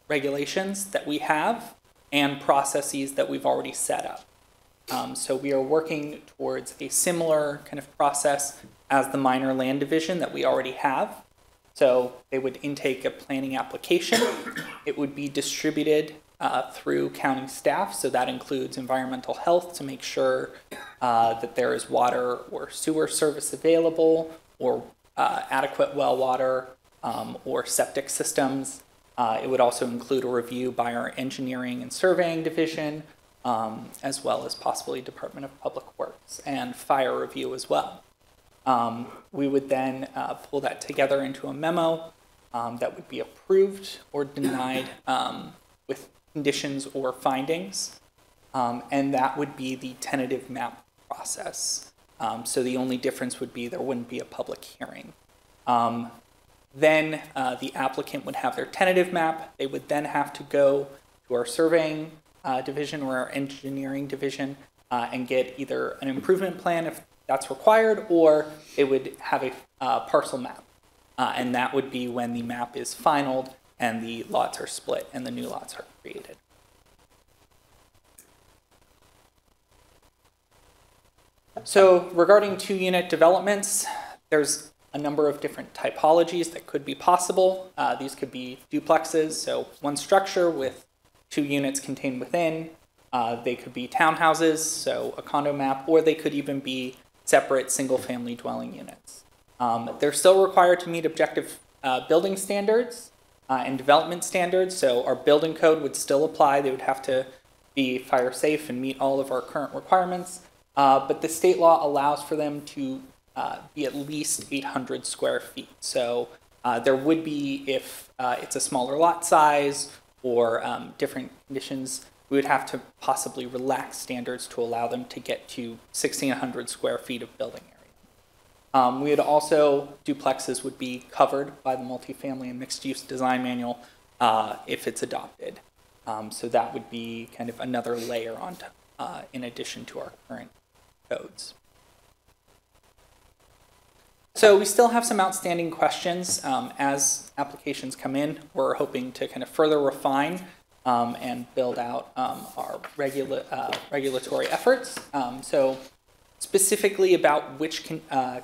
regulations that we have and processes that we've already set up. So we are working towards a similar kind of process as the minor land division that we already have. So they would intake a planning application. It would be distributed through county staff. So that includes environmental health to make sure that there is water or sewer service available, or adequate well water, or septic systems. It would also include a review by our engineering and surveying division, as well as possibly Department of Public Works and fire review as well. We would then pull that together into a memo that would be approved or denied with conditions or findings, and that would be the tentative map process. So the only difference would be there wouldn't be a public hearing. Then the applicant would have their tentative map. They would then have to go to our surveying division or our engineering division and get either an improvement plan if that's required, or they would have a parcel map. And that would be when the map is finalized and the lots are split and the new lots are created. So regarding 2-unit developments, there's a number of different typologies that could be possible. These could be duplexes, so one structure with 2 units contained within. They could be townhouses, so a condo map, or they could even be separate single-family dwelling units. They're still required to meet objective building standards and development standards, so our building code would still apply. They would have to be fire safe and meet all of our current requirements, but the state law allows for them to be at least 800 square feet. So there would be, if it's a smaller lot size or different conditions, we would have to possibly relax standards to allow them to get to 1,600 square feet of building area. We would also, duplexes would be covered by the multifamily and mixed use design manual if it's adopted. So that would be kind of another layer on in addition to our current codes. So we still have some outstanding questions. As applications come in, we're hoping to kind of further refine and build out our regulatory efforts. So specifically about which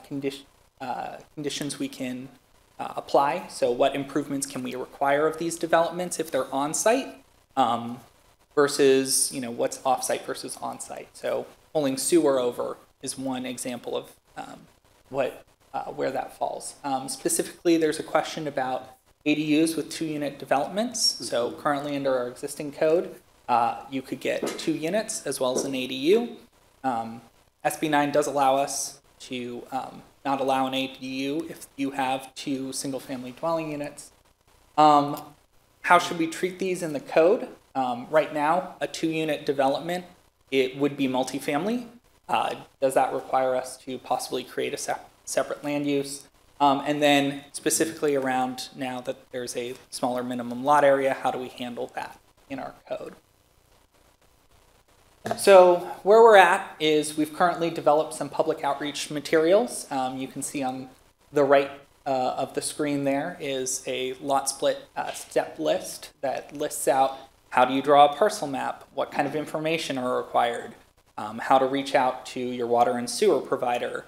conditions we can apply. So what improvements can we require of these developments if they're on-site versus, what's off-site versus on-site. So pulling sewer over is one example of where that falls. Specifically, there's a question about ADUs with 2-unit developments. So currently under our existing code, you could get 2 units as well as an ADU. SB 9 does allow us to not allow an ADU if you have 2 single-family dwelling units. How should we treat these in the code? Right now, a 2-unit development, it would be multifamily. Does that require us to possibly create a separate land use? And then specifically around now that there's a smaller minimum lot area, how do we handle that in our code? So where we're at is we've currently developed some public outreach materials. You can see on the right of the screen there is a lot split step list that lists out how do you draw a parcel map, what kind of information are required, how to reach out to your water and sewer provider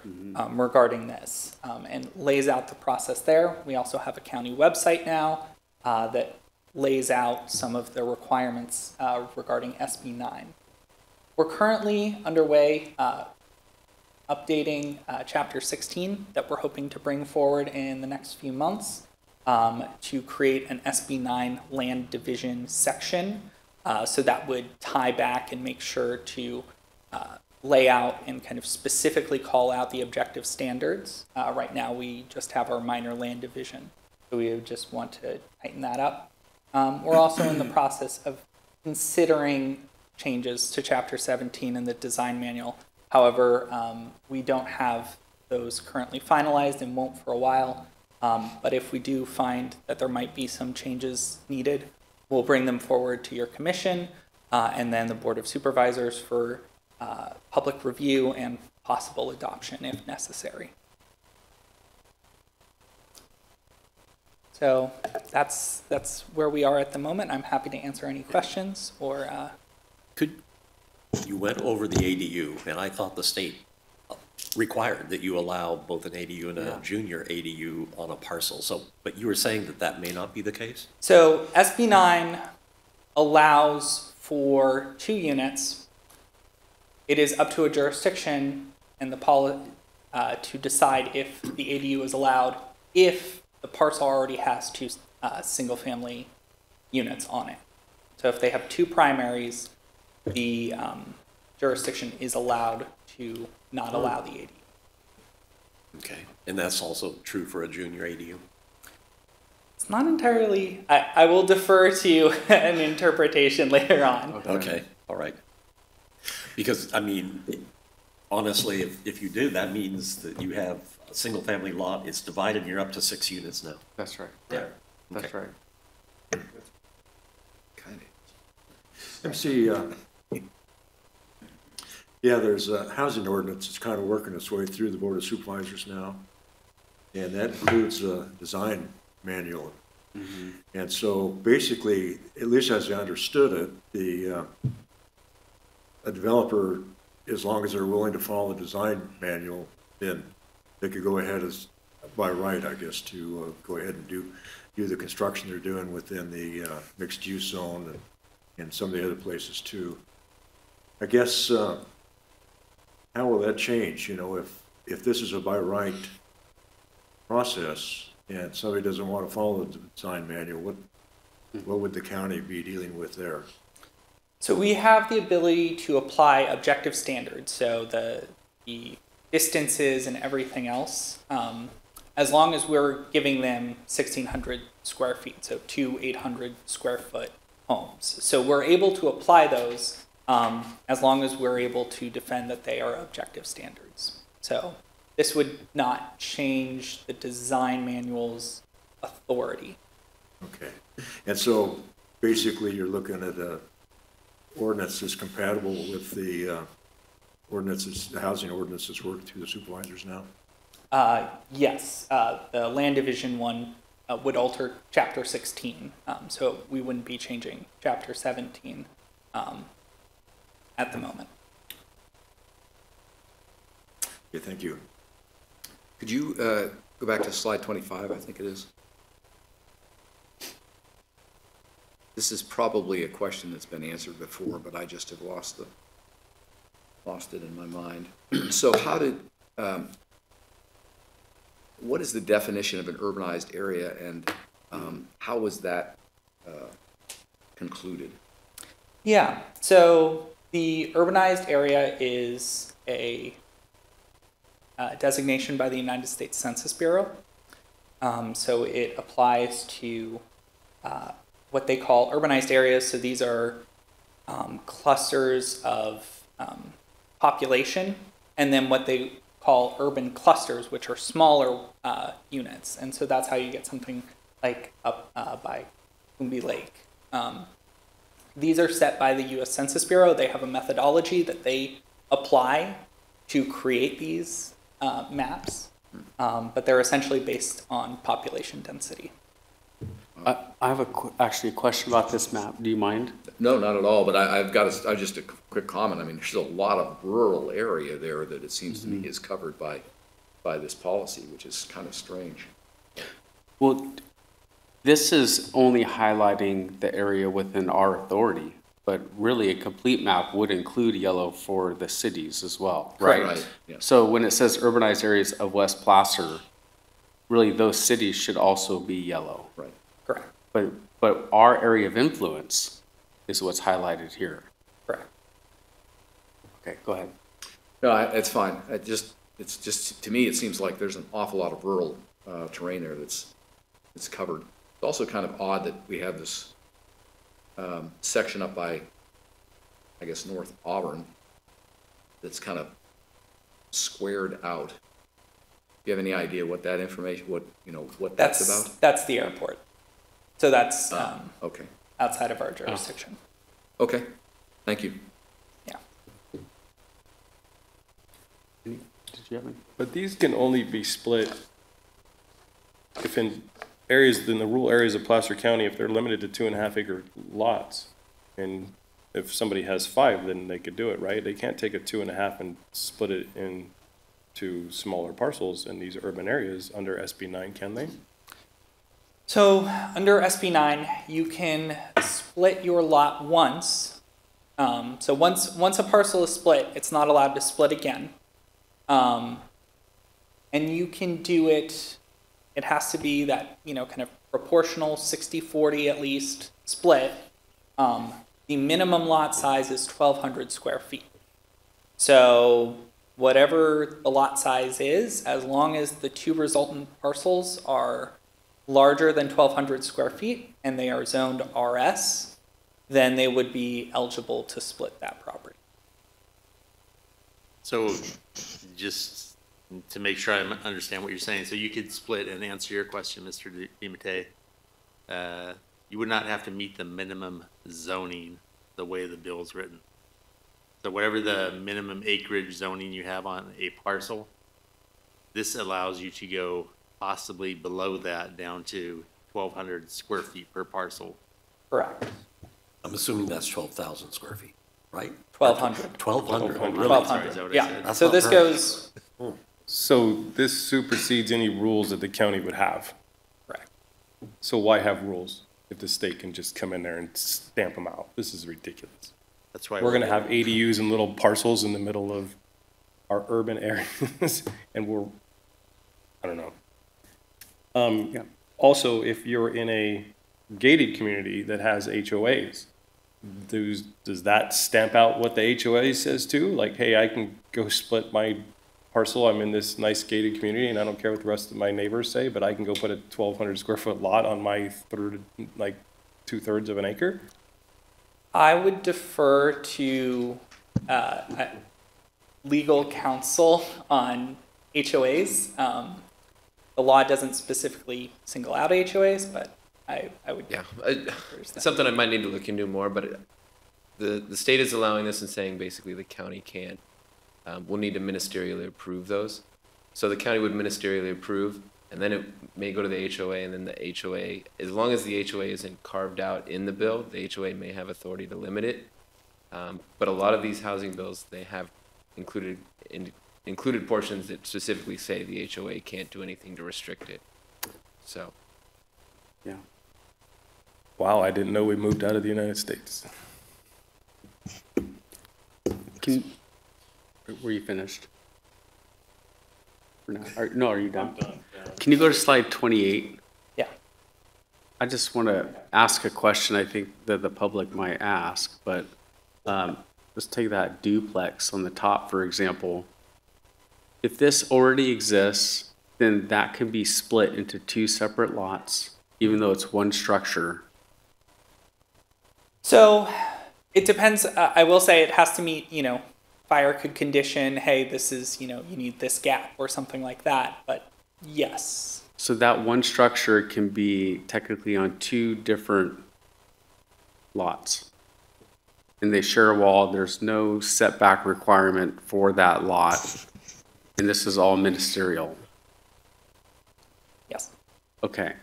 regarding this, and lays out the process there. We also have a county website now that lays out some of the requirements regarding SB 9. We're currently underway updating Chapter 16 that we're hoping to bring forward in the next few months to create an SB 9 land division section. So that would tie back and make sure to lay out and kind of specifically call out the objective standards. Right now we just have our minor land division, so we would just want to tighten that up. We're also in the process of considering changes to Chapter 17 in the design manual. However, we don't have those currently finalized and won't for a while. But if we do find that there might be some changes needed, we'll bring them forward to your commission and then the Board of Supervisors for public review and possible adoption if necessary. So that's where we are at the moment. I'm happy to answer any questions or. You went over the ADU, and I thought the state required that you allow both an ADU and a junior ADU on a parcel. So, but you were saying that that may not be the case? So SB 9 allows for 2 units. It is up to a jurisdiction and the to decide if the ADU is allowed if the parcel already has 2 single-family units on it. So if they have 2 primaries, the jurisdiction is allowed to not allow the ADU. Okay, and that's also true for a junior ADU? It's not entirely, I will defer to an interpretation later on. Okay, all right. Because, I mean, honestly, if you do, that means that you have a single-family lot, it's divided, and you're up to 6 units now. That's right. Yeah. That's right. MC, yeah, there's a housing ordinance that's kind of working its way through the Board of Supervisors now. And that includes a design manual. Mm-hmm. And so basically, at least as I understood it, a developer, as long as they're willing to follow the design manual, then they could go ahead as, by right, I guess, to go ahead and do the construction they're doing within the mixed-use zone and some of the other places too. I guess, how will that change? You know, if this is a by right process and somebody doesn't want to follow the design manual, what would the county be dealing with there? So we have the ability to apply objective standards, so the distances and everything else, as long as we're giving them 1,600 square feet, so 2 800 square foot homes. So we're able to apply those as long as we're able to defend that they are objective standards. So this would not change the design manual's authority. Okay. And so basically you're looking at a ordinance that's compatible with the ordinances, the housing ordinances worked through the supervisors now? Yes, the land division one would alter chapter 16, so we wouldn't be changing chapter 17 at the moment. Okay, thank you. Could you go back to slide 25, I think it is? This is probably a question that's been answered before, but I just have lost it in my mind. So how did, what is the definition of an urbanized area, and how was that concluded? Yeah, so the urbanized area is a designation by the United States Census Bureau. So it applies to what they call urbanized areas. So these are clusters of population, and then what they call urban clusters, which are smaller units. And so that's how you get something like up by Coombe Lake. These are set by the U.S. Census Bureau. They have a methodology that they apply to create these maps, but they're essentially based on population density. I have actually a question about this map. Do you mind? No, not at all, but I've got just a quick comment. I mean, there's a lot of rural area there that it seems to me is covered by this policy, which is kind of strange. Well, this is only highlighting the area within our authority, but really a complete map would include yellow for the cities as well, right? Right, yes. So when it says urbanized areas of West Placer, really those cities should also be yellow. Right. Correct. But our area of influence is what's highlighted here. Correct. Okay, go ahead. No, it's fine. It's just, to me, it seems like there's an awful lot of rural terrain there that's covered. It's also kind of odd that we have this section up by, I guess, North Auburn that's kind of squared out. Do you have any idea what that information, what that's about? That's the airport. So that's okay. Outside of our jurisdiction. Okay, thank you. Yeah. Did you have any? But these can only be split if in areas, in the rural areas of Placer County, if they're limited to 2.5 acre lots, and if somebody has 5, then they could do it, right? They can't take a 2.5 and split it into smaller parcels in these urban areas under SB 9, can they? So under SB 9, you can split your lot once. So once a parcel is split, it's not allowed to split again. And you can do it, it has to be that, kind of proportional 60-40 at least split. The minimum lot size is 1,200 square feet. So whatever the lot size is, as long as the 2 resultant parcels are larger than 1,200 square feet and they are zoned RS, then they would be eligible to split that property. So just to make sure I understand what you're saying, so you could split and answer your question, Mr. DiMattei. You would not have to meet the minimum zoning the way the bill's written. So whatever the minimum acreage zoning you have on a parcel, this allows you to go possibly below that down to 1,200 square feet per parcel. Correct. I'm assuming that's 12,000 square feet, right? 1,200. 1,200. 1,200, yeah. So this goes... So this supersedes any rules that the county would have. Correct. So why have rules if the state can just come in there and stamp them out? This is ridiculous. That's why we're going to have ADUs and little parcels in the middle of our urban areas, and I don't know. Also, if you're in a gated community that has HOAs, does that stamp out what the HOA says too? Like, hey, I can go split my parcel. I'm in this nice gated community, and I don't care what the rest of my neighbors say, but I can go put a 1,200 square foot lot on my 2/3 of an acre. I would defer to legal counsel on HOAs. The law doesn't specifically single out HOAs, but I would. Yeah, it's something I might need to look into more, but the state is allowing this and saying basically the county can't. We'll need to ministerially approve those. So the county would ministerially approve, and then it may go to the HOA, and then the HOA, as long as the HOA isn't carved out in the bill, the HOA may have authority to limit it. But a lot of these housing bills, they have included portions that specifically say the HOA can't do anything to restrict it. So, yeah. Wow, I didn't know we moved out of the United States. Were you finished? No, are you done? I'm done. Can you go to slide 28? Yeah. I just want to ask a question I think that the public might ask, but let's take that duplex on the top, for example. If this already exists, then that can be split into 2 separate lots, even though it's one structure. So it depends. I will say it has to meet, fire could condition, hey, this is, you need this gap or something like that, but yes. So that one structure can be technically on 2 different lots. And they share a wall, there's no setback requirement for that lot. And this is all ministerial. Yes. Okay.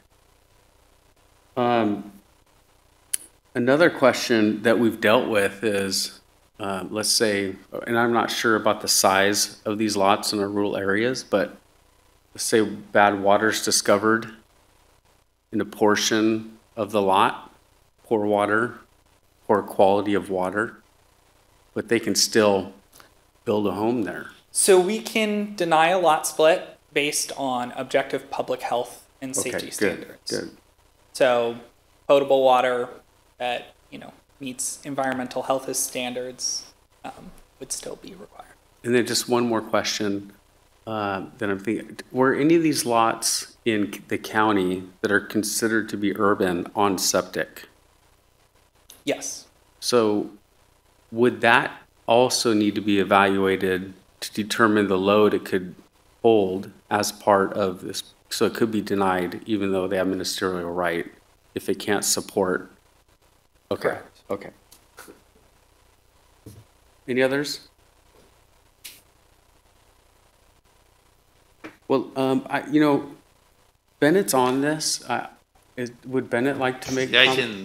Another question that we've dealt with is, let's say, and I'm not sure about the size of these lots in our rural areas, but let's say bad water's discovered in a portion of the lot, poor water, poor quality of water, but they can still build a home there. So we can deny a lot split based on objective public health and safety standards. Good. So potable water that, meets environmental health standards would still be required. And then just one more question that I'm thinking. Were any of these lots in the county that are considered to be urban on septic? Yes. So would that also need to be evaluated to determine the load it could hold as part of this? So it could be denied even though they have ministerial right if it can't support. Okay. Correct. Okay. Any others? Well, Bennett's on this. Would Bennett like to make? Yeah,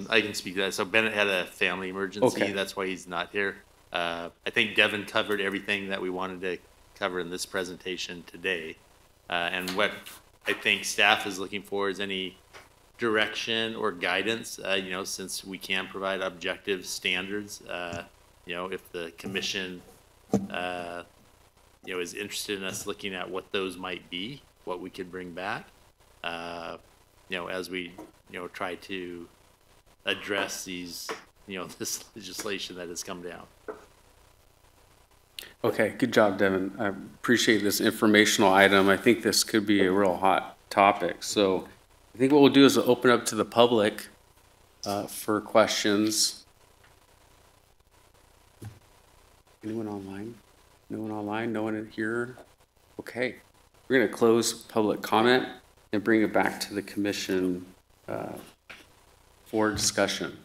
I can speak to that. So Bennett had a family emergency. Okay. That's why he's not here. I think Devin covered everything that we wanted to cover in this presentation today. And what I think staff is looking for is any direction or guidance, you know, since we can provide objective standards, you know, if the commission, you know, is interested in us looking at what those might be, what we could bring back, you know, as we, you know, try to address these, you know, this legislation that has come down. Okay, good job, Devin. I appreciate this informational item. I think this could be a real hot topic. So I think what we'll do is we'll open up to the public for questions. Anyone online? No one online? No one here? Okay. We're going to close public comment and bring it back to the commission for discussion.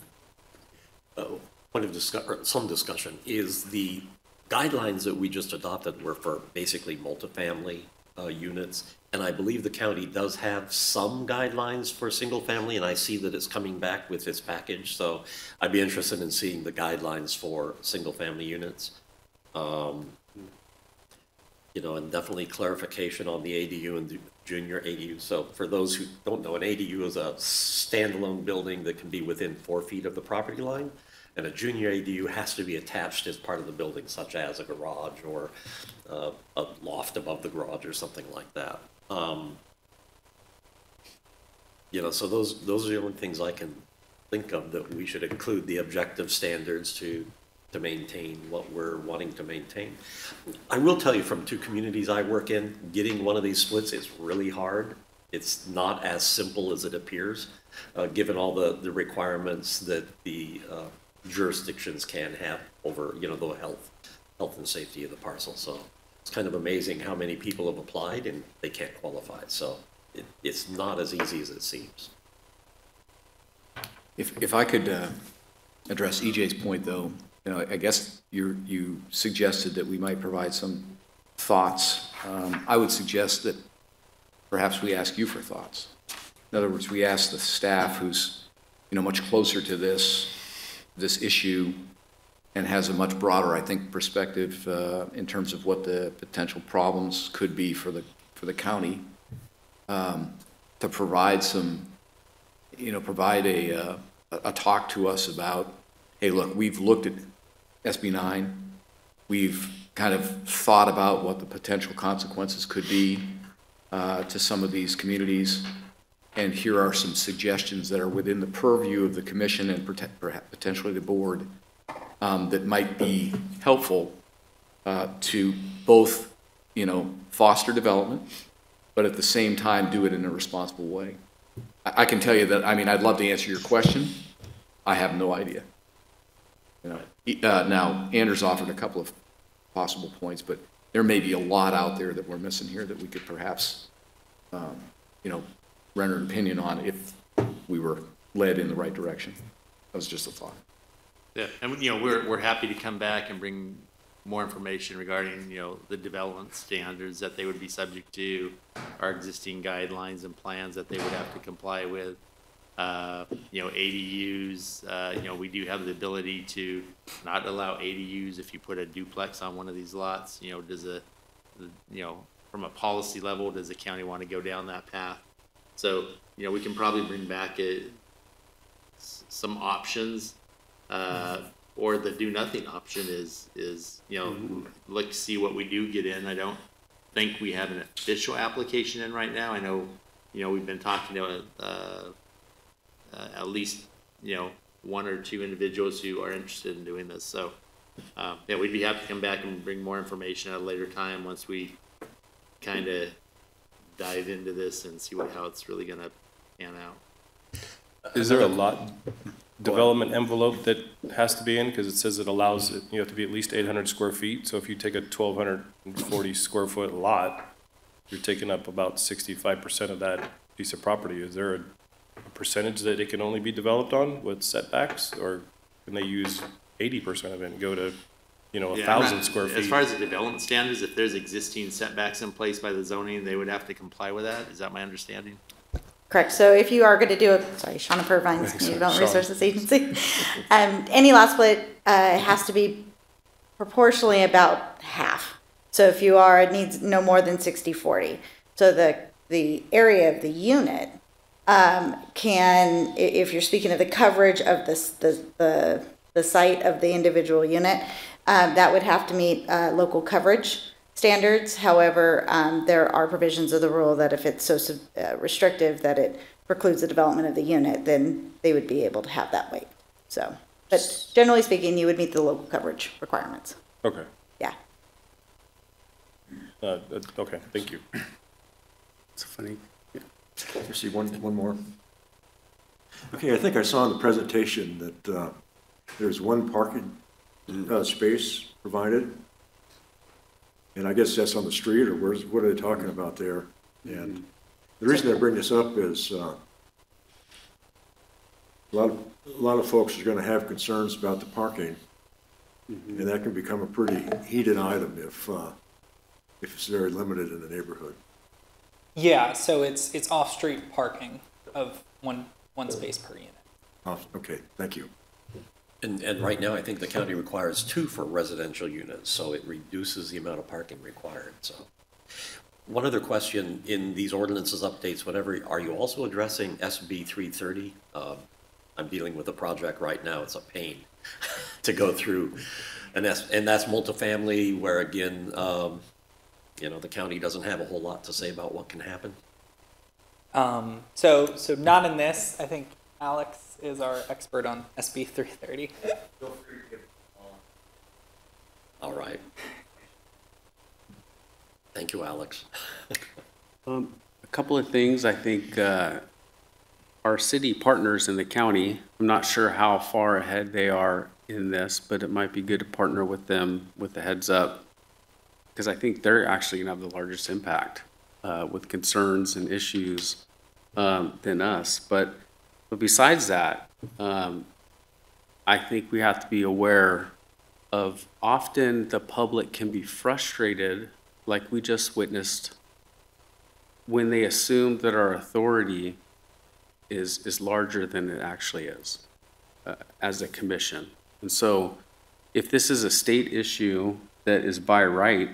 Point of some discussion is the guidelines that we just adopted were for basically multifamily units, and I believe the county does have some guidelines for single family, and I see that it's coming back with its package, so I'd be interested in seeing the guidelines for single family units. You know, and definitely clarification on the ADU and the junior ADU. So for those who don't know, an ADU is a standalone building that can be within 4 feet of the property line. And a junior ADU has to be attached as part of the building, such as a garage or a loft above the garage or something like that. You know, so those are the only things I can think of that we should include the objective standards to maintain what we're wanting to maintain. I will tell you from 2 communities I work in, getting one of these splits is really hard. It's not as simple as it appears, given all the requirements that the jurisdictions can have over, you know, the health and safety of the parcel. So it's kind of amazing how many people have applied and they can't qualify. So it's not as easy as it seems. If I could address EJ's point, though, you know, I guess you suggested that we might provide some thoughts. I would suggest that perhaps we ask you for thoughts. In other words, we ask the staff who's, you know, much closer to this issue and has a much broader, I think, perspective in terms of what the potential problems could be for the county, to provide some, you know, provide a talk to us about, hey, look, we've looked at SB 9, we've kind of thought about what the potential consequences could be to some of these communities, and here are some suggestions that are within the purview of the commission and potentially the board that might be helpful to both, you know, foster development, but at the same time do it in a responsible way. I can tell you that, I mean, I'd love to answer your question. I have no idea. You know, now, Anders offered a couple of possible points, but there may be a lot out there that we're missing here that we could perhaps, you know, render an opinion on if we were led in the right direction. That was just a thought. Yeah, and you know, we're happy to come back and bring more information regarding, you know, the development standards that they would be subject to, our existing guidelines and plans that they would have to comply with. You know, ADUs, you know, we do have the ability to not allow ADUs if you put a duplex on one of these lots. You know, you know, from a policy level, does the county want to go down that path? So, you know, we can probably bring back some options, or the do nothing option is, you know, look, see what we do get in. I don't think we have an official application in right now. I know, you know, we've been talking to at least, you know, 1 or 2 individuals who are interested in doing this. So, yeah, we'd be happy to come back and bring more information at a later time once we kind of dive into this and see how it's really going to pan out. Is there a lot development envelope that has to be in? Because it says it allows it, you have to be at least 800 square feet. So if you take a 1,240 square foot lot, you're taking up about 65% of that piece of property. Is there a percentage that it can only be developed on with setbacks, or can they use 80% of it and go to, you know, 1,000 square feet? As far as the development standards, if there's existing setbacks in place by the zoning, they would have to comply with that. Is that my understanding? Correct. So if you are going to do Shauna Purvines, Community Development Resources Agency, any lot split has to be proportionally about half. So if you are, it needs no more than 60-40. So the area of the unit can, if you're speaking of the coverage of the site of the individual unit, that would have to meet local coverage standards. However, there are provisions of the rule that if it's so restrictive that it precludes the development of the unit, then they would be able to have that weight. So, but generally speaking, you would meet the local coverage requirements. Okay. Yeah. Okay, thank you. It's funny. Yeah. I see one more. Okay, I think I saw in the presentation that there's one parking space provided. And I guess that's on the street, or what are they talking about there? And the reason I bring this up is a lot of folks are going to have concerns about the parking, and that can become a pretty heated item if it's very limited in the neighborhood. Yeah, so it's off-street parking of one space per unit. Okay, thank you. And right now, I think the county requires 2 for residential units, so it reduces the amount of parking required, so. One other question, in these ordinances, updates, whatever, are you also addressing SB 330? I'm dealing with a project right now, it's a pain to go through. And that's multifamily, where again, you know, the county doesn't have a whole lot to say about what can happen. So not in this. I think Alex is our expert on SB 330. Feel free to give it a call. All right. Thank you, Alex. A couple of things. I think our city partners in the county, I'm not sure how far ahead they are in this, but it might be good to partner with them with a heads up, because I think they're actually going to have the largest impact with concerns and issues than us. But besides that, I think we have to be aware of often the public can be frustrated, like we just witnessed, when they assume that our authority is larger than it actually is as a commission. And so if this is a state issue that is by right,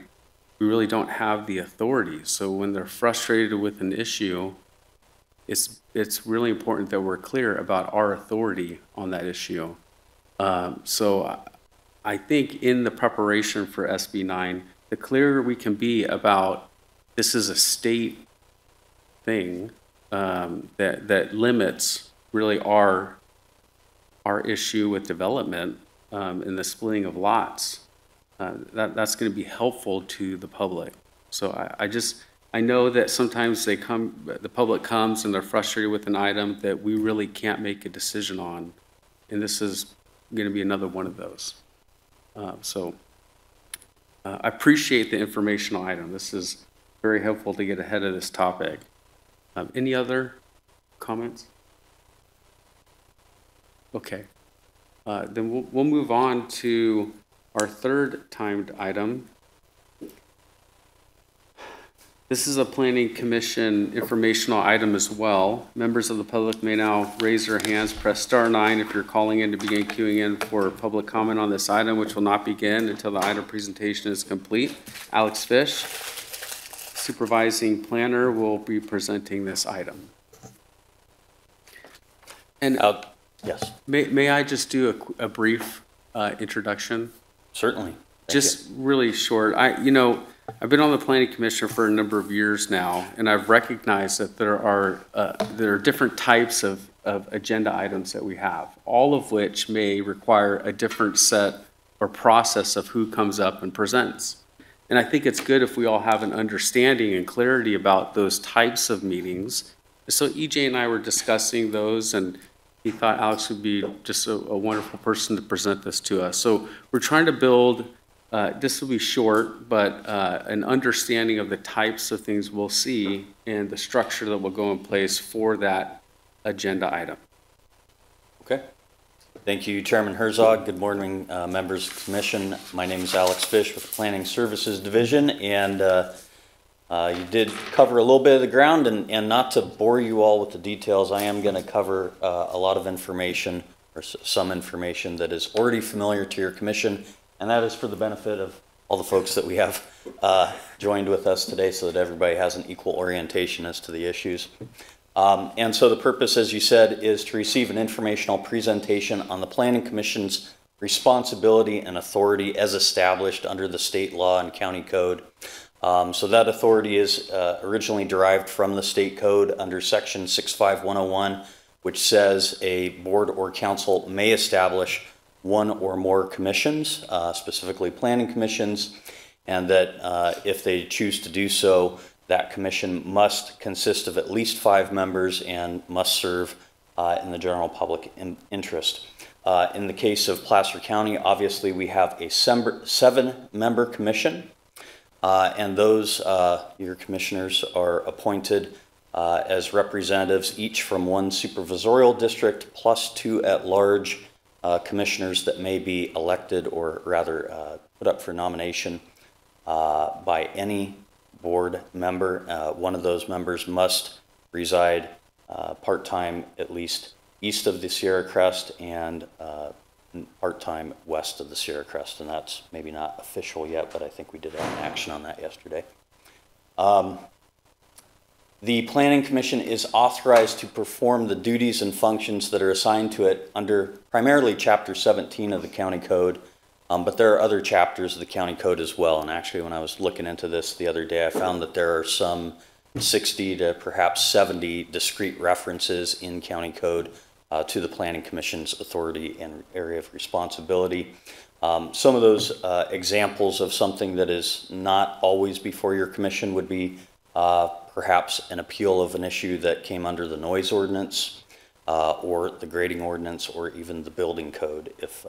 we really don't have the authority. So when they're frustrated with an issue, it's really important that we're clear about our authority on that issue. So I think in the preparation for SB 9, the clearer we can be about this is a state thing that limits really our issue with development and the splitting of lots, that's going to be helpful to the public. So I know that sometimes the public comes and they're frustrated with an item that we really can't make a decision on, and this is going to be another one of those. I appreciate the informational item. This is very helpful to get ahead of this topic. Any other comments? Okay. Then we'll move on to our third timed item. This is a Planning Commission informational item as well. Members of the public may now raise their hands, press *9 if you're calling in to begin queuing in for public comment on this item, which will not begin until the item presentation is complete. Alex Fish, Supervising Planner, will be presenting this item. And yes. May I just do a brief introduction? Certainly. Just really short. I've been on the Planning Commission for a number of years now, and I've recognized that there are different types of agenda items that we have, all of which may require a different set or process of who comes up and presents. And I think it's good if we all have an understanding and clarity about those types of meetings. So EJ and I were discussing those, and he thought Alex would be just a wonderful person to present this to us. So we're trying to build, this will be short, but an understanding of the types of things we'll see and the structure that will go in place for that agenda item. Okay. Thank you, Chairman Herzog. Good morning, members of the Commission. My name is Alex Fish with the Planning Services Division, and You did cover a little bit of the ground, and not to bore you all with the details, I am going to cover a lot of information, or some information that is already familiar to your commission, and that is for the benefit of all the folks that we have joined with us today, so that everybody has an equal orientation as to the issues. And so the purpose, as you said, is to receive an informational presentation on the Planning Commission's responsibility and authority as established under the state law and county code. So that authority is originally derived from the state code under section 65101, which says a board or council may establish one or more commissions, specifically planning commissions, and that if they choose to do so, that commission must consist of at least 5 members and must serve in the general public interest. In the case of Placer County, obviously we have a 7-member commission, and those, your commissioners, are appointed as representatives, each from one supervisorial district plus 2 at-large commissioners that may be elected, or rather put up for nomination by any board member. One of those members must reside part-time at least east of the Sierra Crest and part-time west of the Sierra Crest, and that's maybe not official yet, but I think we did have an action on that yesterday. The Planning Commission is authorized to perform the duties and functions that are assigned to it under primarily Chapter 17 of the County Code, but there are other chapters of the County Code as well. And actually, when I was looking into this the other day, I found that there are some 60 to perhaps 70 discrete references in County Code to the Planning Commission's authority and area of responsibility. Some of those examples of something that is not always before your commission would be perhaps an appeal of an issue that came under the noise ordinance or the grading ordinance, or even the building code. If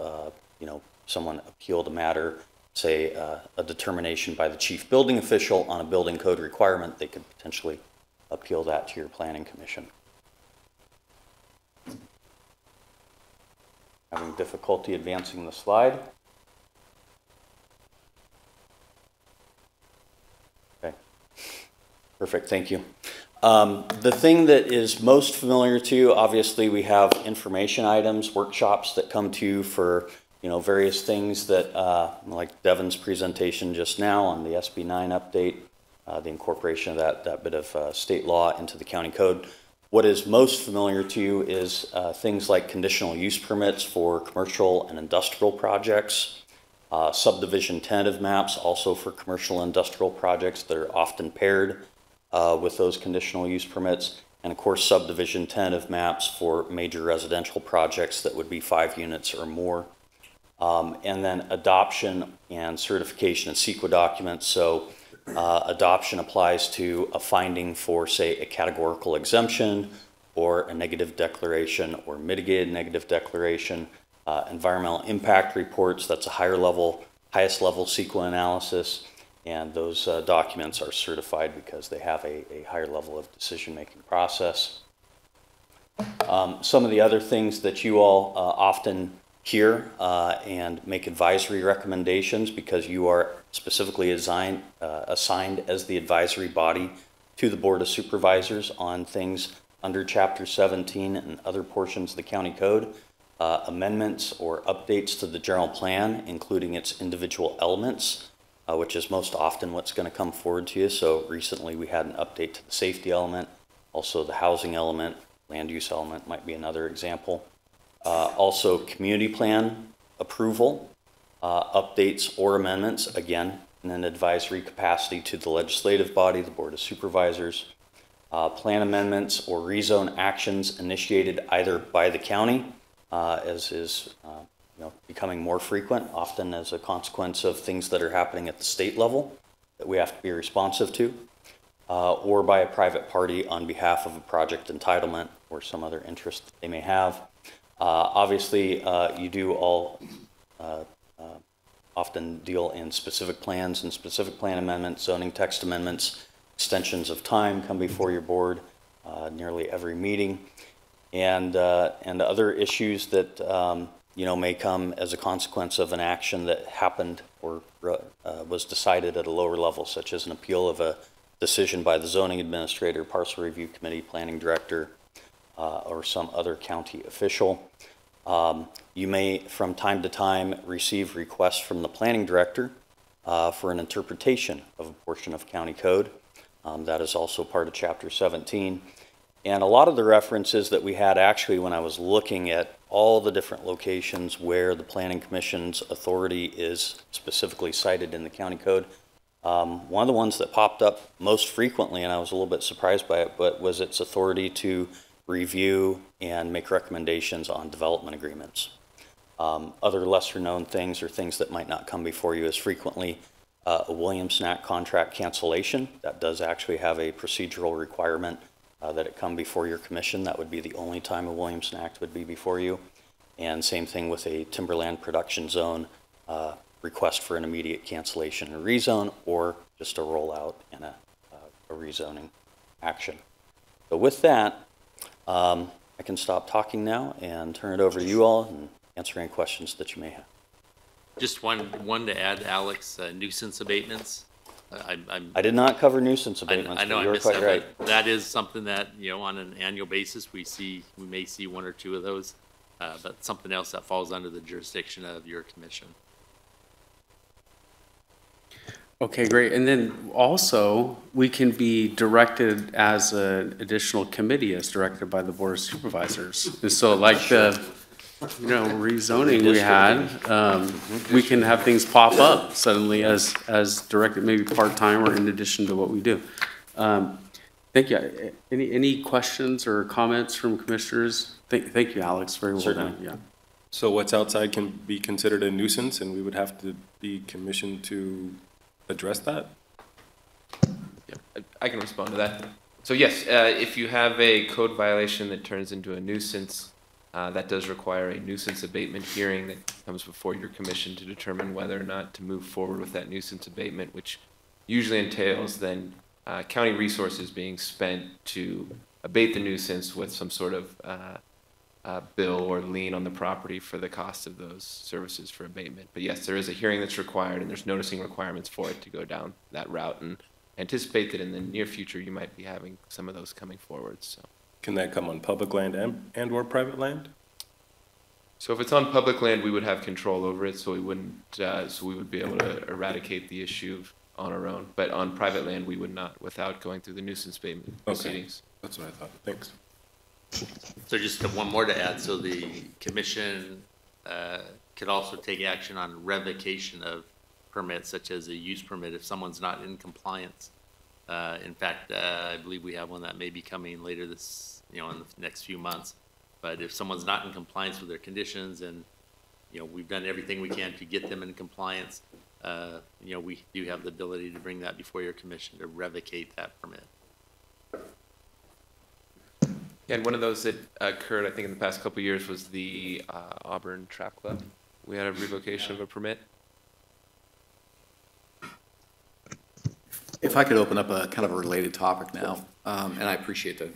you know, someone appealed a matter, say a determination by the chief building official on a building code requirement, they could potentially appeal that to your Planning Commission. Having difficulty advancing the slide. Okay, perfect, thank you. The thing that is most familiar to you, obviously we have information items, workshops that come to you for, you know, various things that, like Devin's presentation just now on the SB 9 update, the incorporation of that bit of state law into the county code. What is most familiar to you is things like conditional use permits for commercial and industrial projects, subdivision tentative maps also for commercial and industrial projects that are often paired with those conditional use permits, and of course subdivision tentative maps for major residential projects that would be 5 units or more. And then adoption and certification and CEQA documents. So adoption applies to a finding for, say, a categorical exemption or a negative declaration or mitigated negative declaration. Environmental impact reports, that's a highest level CEQA analysis, and those documents are certified because they have a higher level of decision-making process. Some of the other things that you all often hear and make advisory recommendations, because you are specifically assigned as the advisory body to the Board of Supervisors on things under Chapter 17 and other portions of the County Code, amendments or updates to the general plan, including its individual elements, which is most often what's going to come forward to you. So recently we had an update to the safety element, also the housing element, land use element might be another example. Also community plan approval, updates or amendments, again, in an advisory capacity to the legislative body, the Board of Supervisors. Plan amendments or rezone actions initiated either by the county, as is becoming more frequent, often as a consequence of things that are happening at the state level that we have to be responsive to, or by a private party on behalf of a project entitlement or some other interest that they may have. Obviously, you do all often deal in specific plans and specific plan amendments, zoning text amendments, extensions of time come before your board nearly every meeting, and other issues that may come as a consequence of an action that happened or was decided at a lower level, such as an appeal of a decision by the zoning administrator, parcel review committee, planning director, or some other county official. You may, from time to time, receive requests from the planning director for an interpretation of a portion of county code. That is also part of Chapter 17. And a lot of the references that we had actually when I was looking at all the different locations where the Planning Commission's authority is specifically cited in the county code, one of the ones that popped up most frequently, and I was a little bit surprised by it, but was its authority to review and make recommendations on development agreements. Other lesser known things or things that might not come before you as frequently, a Williams Snack contract cancellation. That does actually have a procedural requirement that it come before your commission. That would be the only time a Williams Snack would be before you. And same thing with a timberland production zone request for an immediate cancellation and rezone, or just a rollout and a rezoning action. So with that, I can stop talking now and turn it over to you all and answer any questions that you may have. Just one to add, Alex, nuisance abatements. I did not cover nuisance abatements. I know, but I you're missed quite that, right. but that is something that, on an annual basis, we may see one or two of those, but something else that falls under the jurisdiction of your commission. Okay, great. And then also, we can be directed as an additional committee as directed by the Board of Supervisors. And so like the, rezoning we had, we can have things pop up suddenly as directed, maybe part-time or in addition to what we do. Thank you. Any questions or comments from commissioners? Thank you, Alex. Very well done. Yeah. So what's outside can be considered a nuisance, and we would have to be commissioned to address that? Yeah, I can respond to that. So yes, if you have a code violation that turns into a nuisance, that does require a nuisance abatement hearing that comes before your commission to determine whether or not to move forward with that nuisance abatement, which usually entails then county resources being spent to abate the nuisance with some sort of bill or lien on the property for the cost of those services for abatement. But yes, there is a hearing that's required, and there's noticing requirements for it to go down that route, and anticipate that in the near future you might be having some of those coming forward. So, can that come on public land and or private land? So if it's on public land, we would have control over it, so we wouldn't. So we would be able to eradicate the issue on our own. But on private land, we would not, without going through the nuisance abatement proceedings. That's what I thought. Thanks. So just one more to add. So the commission could also take action on revocation of permits, such as a use permit, if someone's not in compliance. In fact, I believe we have one that may be coming later this, in the next few months. But if someone's not in compliance with their conditions, and we've done everything we can to get them in compliance, we do have the ability to bring that before your commission to revocate that permit. Yeah, and one of those that occurred, I think, in the past couple of years was the Auburn Trap Club. We had a revocation of a permit. If I could open up a kind of a related topic now, and I appreciate the,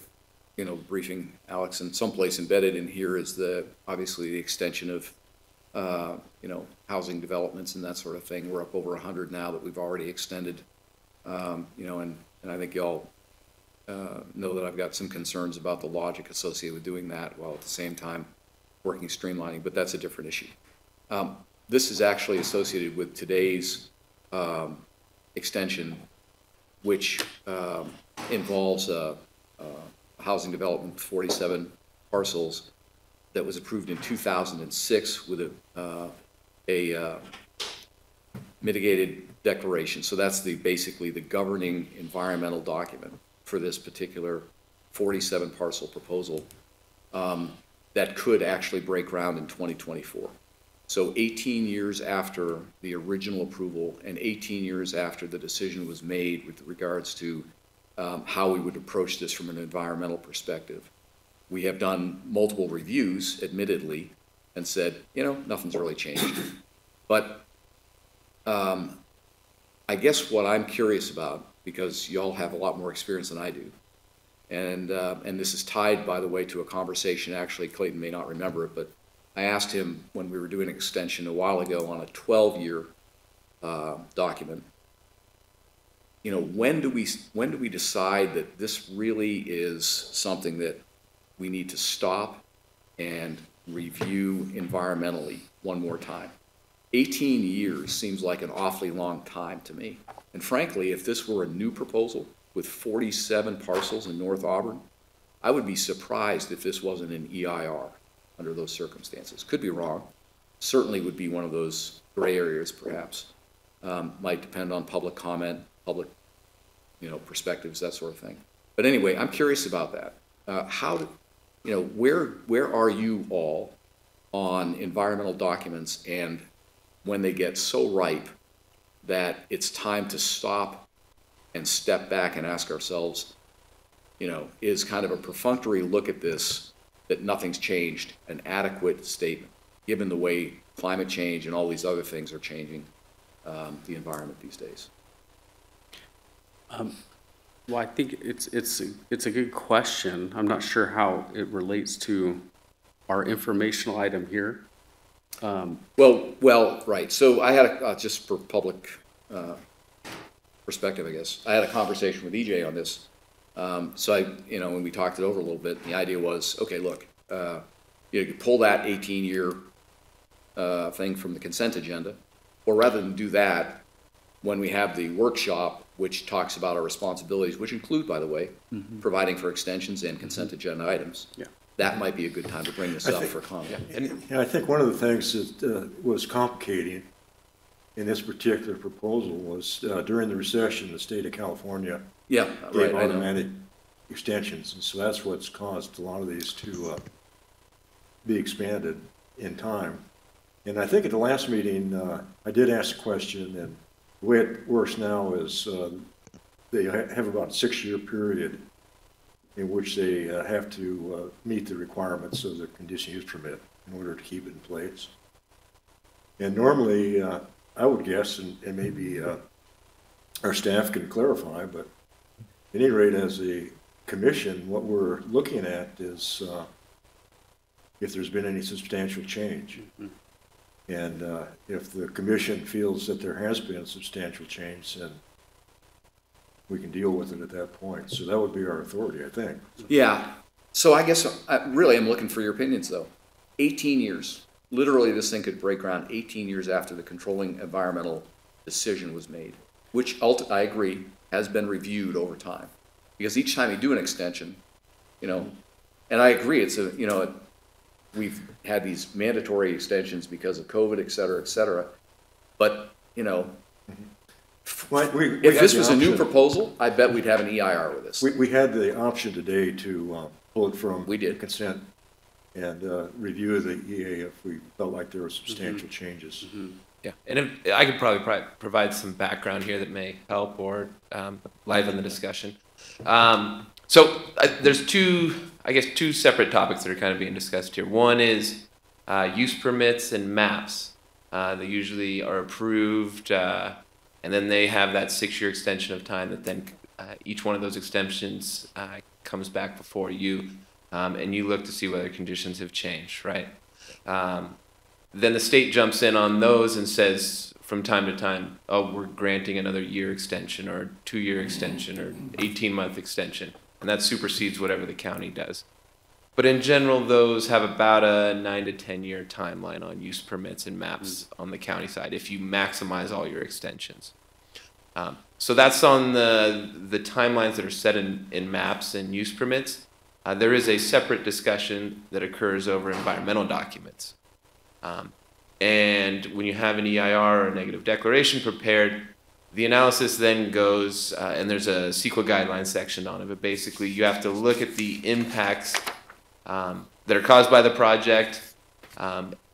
briefing, Alex, and someplace embedded in here is obviously the extension of, housing developments and that sort of thing. We're up over 100 now that we've already extended, and I think y'all know that I've got some concerns about the logic associated with doing that while at the same time working streamlining, but that's a different issue. This is actually associated with today's extension, which involves housing development, 47 parcels that was approved in 2006 with a mitigated declaration. So that's basically the governing environmental document for this particular 47 parcel proposal that could actually break ground in 2024. So 18 years after the original approval and 18 years after the decision was made with regards to how we would approach this from an environmental perspective, we have done multiple reviews, admittedly, and said, nothing's really changed. But I guess what I'm curious about, because y'all have a lot more experience than I do, and this is tied, by the way, to a conversation, actually, Clayton may not remember it, but I asked him when we were doing an extension a while ago on a 12-year document, you know, when do we decide that this really is something that we need to stop and review environmentally one more time? 18 years seems like an awfully long time to me. And frankly, if this were a new proposal with 47 parcels in North Auburn, I would be surprised if this wasn't an EIR under those circumstances. Could be wrong. Certainly would be one of those gray areas, perhaps. Might depend on public comment, public, you know, perspectives, that sort of thing. But anyway, I'm curious about that. You know, where are you all on environmental documents and when they get so ripe that it's time to stop and step back and ask ourselves, you know, is kind of a perfunctory look at this, that nothing's changed, an adequate statement, given the way climate change and all these other things are changing the environment these days? Well, I think it's a good question. I'm not sure how it relates to our informational item here. Well, right. So I had just for public perspective, I guess, I had a conversation with EJ on this. So you know, when we talked it over a little bit, the idea was, okay, look, you could pull that 18-year thing from the consent agenda, or rather than do that, when we have the workshop, which talks about our responsibilities, which include, by the way, providing for extensions and consent agenda items. Yeah. That might be a good time to bring this up for comment. Yeah, I think one of the things that was complicating in this particular proposal was during the recession, the state of California gave automatic extensions, and so that's what's caused a lot of these to be expanded in time. And I think at the last meeting, I did ask a question, and the way it works now is they have about a 6-year period in which they have to meet the requirements of the conditional use permit in order to keep it in place. And normally, I would guess, and maybe our staff can clarify, but at any rate, as a commission, what we're looking at is if there's been any substantial change. And if the commission feels that there has been substantial change, then we can deal with it at that point. So that would be our authority, I think. Yeah. So I guess really I'm looking for your opinions, though. 18 years. Literally, this thing could break ground 18 years after the controlling environmental decision was made, which I agree has been reviewed over time. Because each time you do an extension, you know, and I agree, it's a, you know, we've had these mandatory extensions because of COVID, et cetera, but, you know, if this was a new proposal, I bet we'd have an EIR with this. We had the option today to pull it from consent and review the EA if we felt like there were substantial changes. Yeah, and if, I could probably provide some background here that may help or liven the discussion. So there's two separate topics that are kind of being discussed here. One is use permits and maps. They usually are approved, and then they have that 6-year extension of time that then each one of those extensions comes back before you, and you look to see whether conditions have changed, right? Then the state jumps in on those and says from time to time, oh, we're granting another year extension or 2-year extension or 18-month extension. And that supersedes whatever the county does. But in general, those have about a 9 to 10-year timeline on use permits and maps on the county side if you maximize all your extensions. So that's on the timelines that are set in maps and use permits. There is a separate discussion that occurs over environmental documents. And when you have an EIR or a negative declaration prepared, the analysis then goes, and there's a CEQA guidelines section on it, but basically you have to look at the impacts that are caused by the project,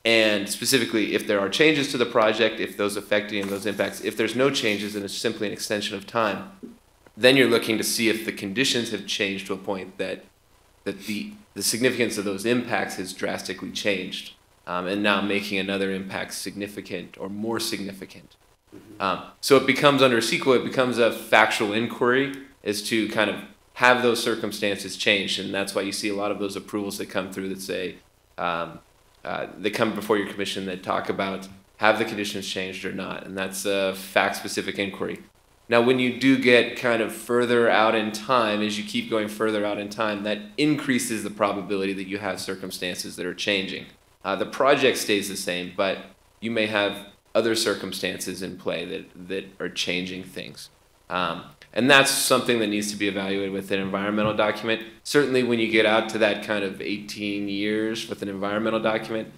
and specifically if there are changes to the project, if those affecting those impacts, if there's no changes and it's simply an extension of time, then you're looking to see if the conditions have changed to a point that the significance of those impacts has drastically changed, and now making another impact significant or more significant. So it becomes, under CEQA, it becomes a factual inquiry as to kind of have those circumstances changed, and that's why you see a lot of those approvals that come through that say, they come before your commission that talk about have the conditions changed or not, and that's a fact-specific inquiry. Now, when you do get kind of further out in time, as you keep going further out in time, that increases the probability that you have circumstances that are changing. The project stays the same, but you may have other circumstances in play that are changing things. And that's something that needs to be evaluated with an environmental document. Certainly when you get out to that kind of 18 years with an environmental document,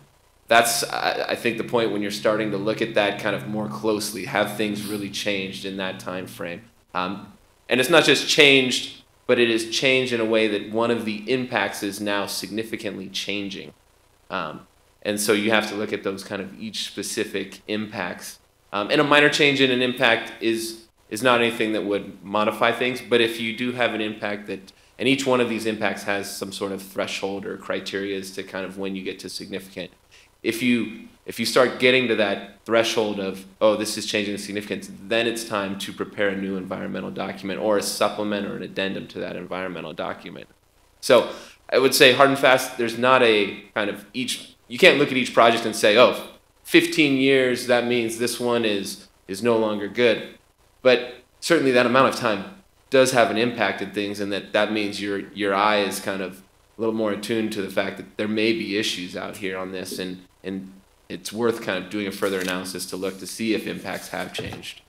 that's, I think, the point when you're starting to look at that kind of more closely. Have things really changed in that time frame? And it's not just changed, but it is changed in a way that one of the impacts is now significantly changing. And so you have to look at those kind of each specific impacts. And a minor change in an impact is not anything that would modify things, but if you do have an impact that, and each one of these impacts has some sort of threshold or criteria as to kind of when you get to significant. If you start getting to that threshold of, oh, this is changing the significance, then it's time to prepare a new environmental document or a supplement or an addendum to that environmental document. So I would say hard and fast, there's not a kind of you can't look at each project and say, oh, 15 years, that means this one is no longer good. But certainly that amount of time does have an impact at things, and that means your eye is kind of a little more attuned to the fact that there may be issues out here on this, and it's worth kind of doing a further analysis to look to see if impacts have changed.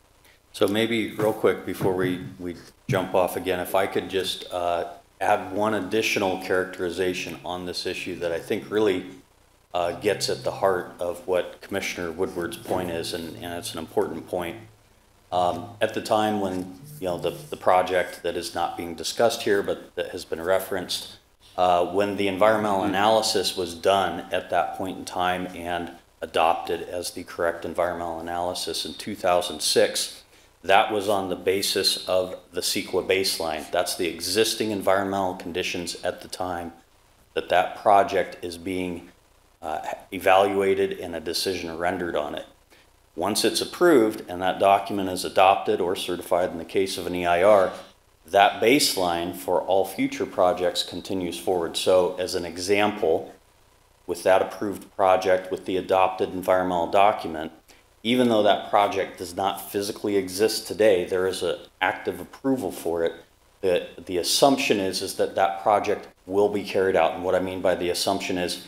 So maybe real quick before we jump off again, if I could just add one additional characterization on this issue that I think really gets at the heart of what Commissioner Woodward's point is, and it's an important point. At the time when, the project that is not being discussed here, but that has been referenced, when the environmental analysis was done at that point in time and adopted as the correct environmental analysis in 2006, that was on the basis of the CEQA baseline. That's the existing environmental conditions at the time that project is being evaluated and a decision rendered on it. Once it's approved and that document is adopted or certified in the case of an EIR, that baseline for all future projects continues forward. So as an example, with that approved project with the adopted environmental document, even though that project does not physically exist today, there is an active approval for it. The assumption is that that project will be carried out. And what I mean by the assumption is,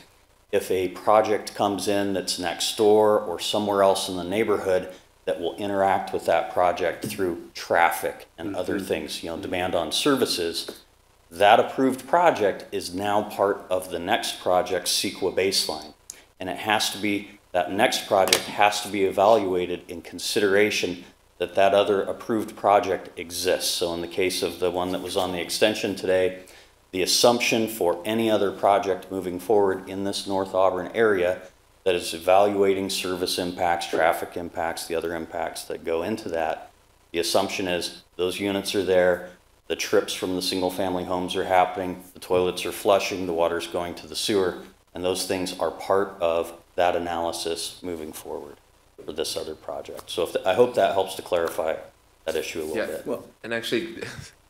if a project comes in that's next door or somewhere else in the neighborhood that will interact with that project through traffic and other things, demand on services, that approved project is now part of the next project's CEQA baseline. And that next project has to be evaluated in consideration that other approved project exists. So in the case of the one that was on the extension today, the assumption for any other project moving forward in this North Auburn area that is evaluating service impacts, traffic impacts, the other impacts that go into that, the assumption is those units are there, the trips from the single family homes are happening, the toilets are flushing, the water's going to the sewer, and those things are part of that analysis moving forward for this other project. So I hope that helps to clarify that issue a little bit. Well, and actually,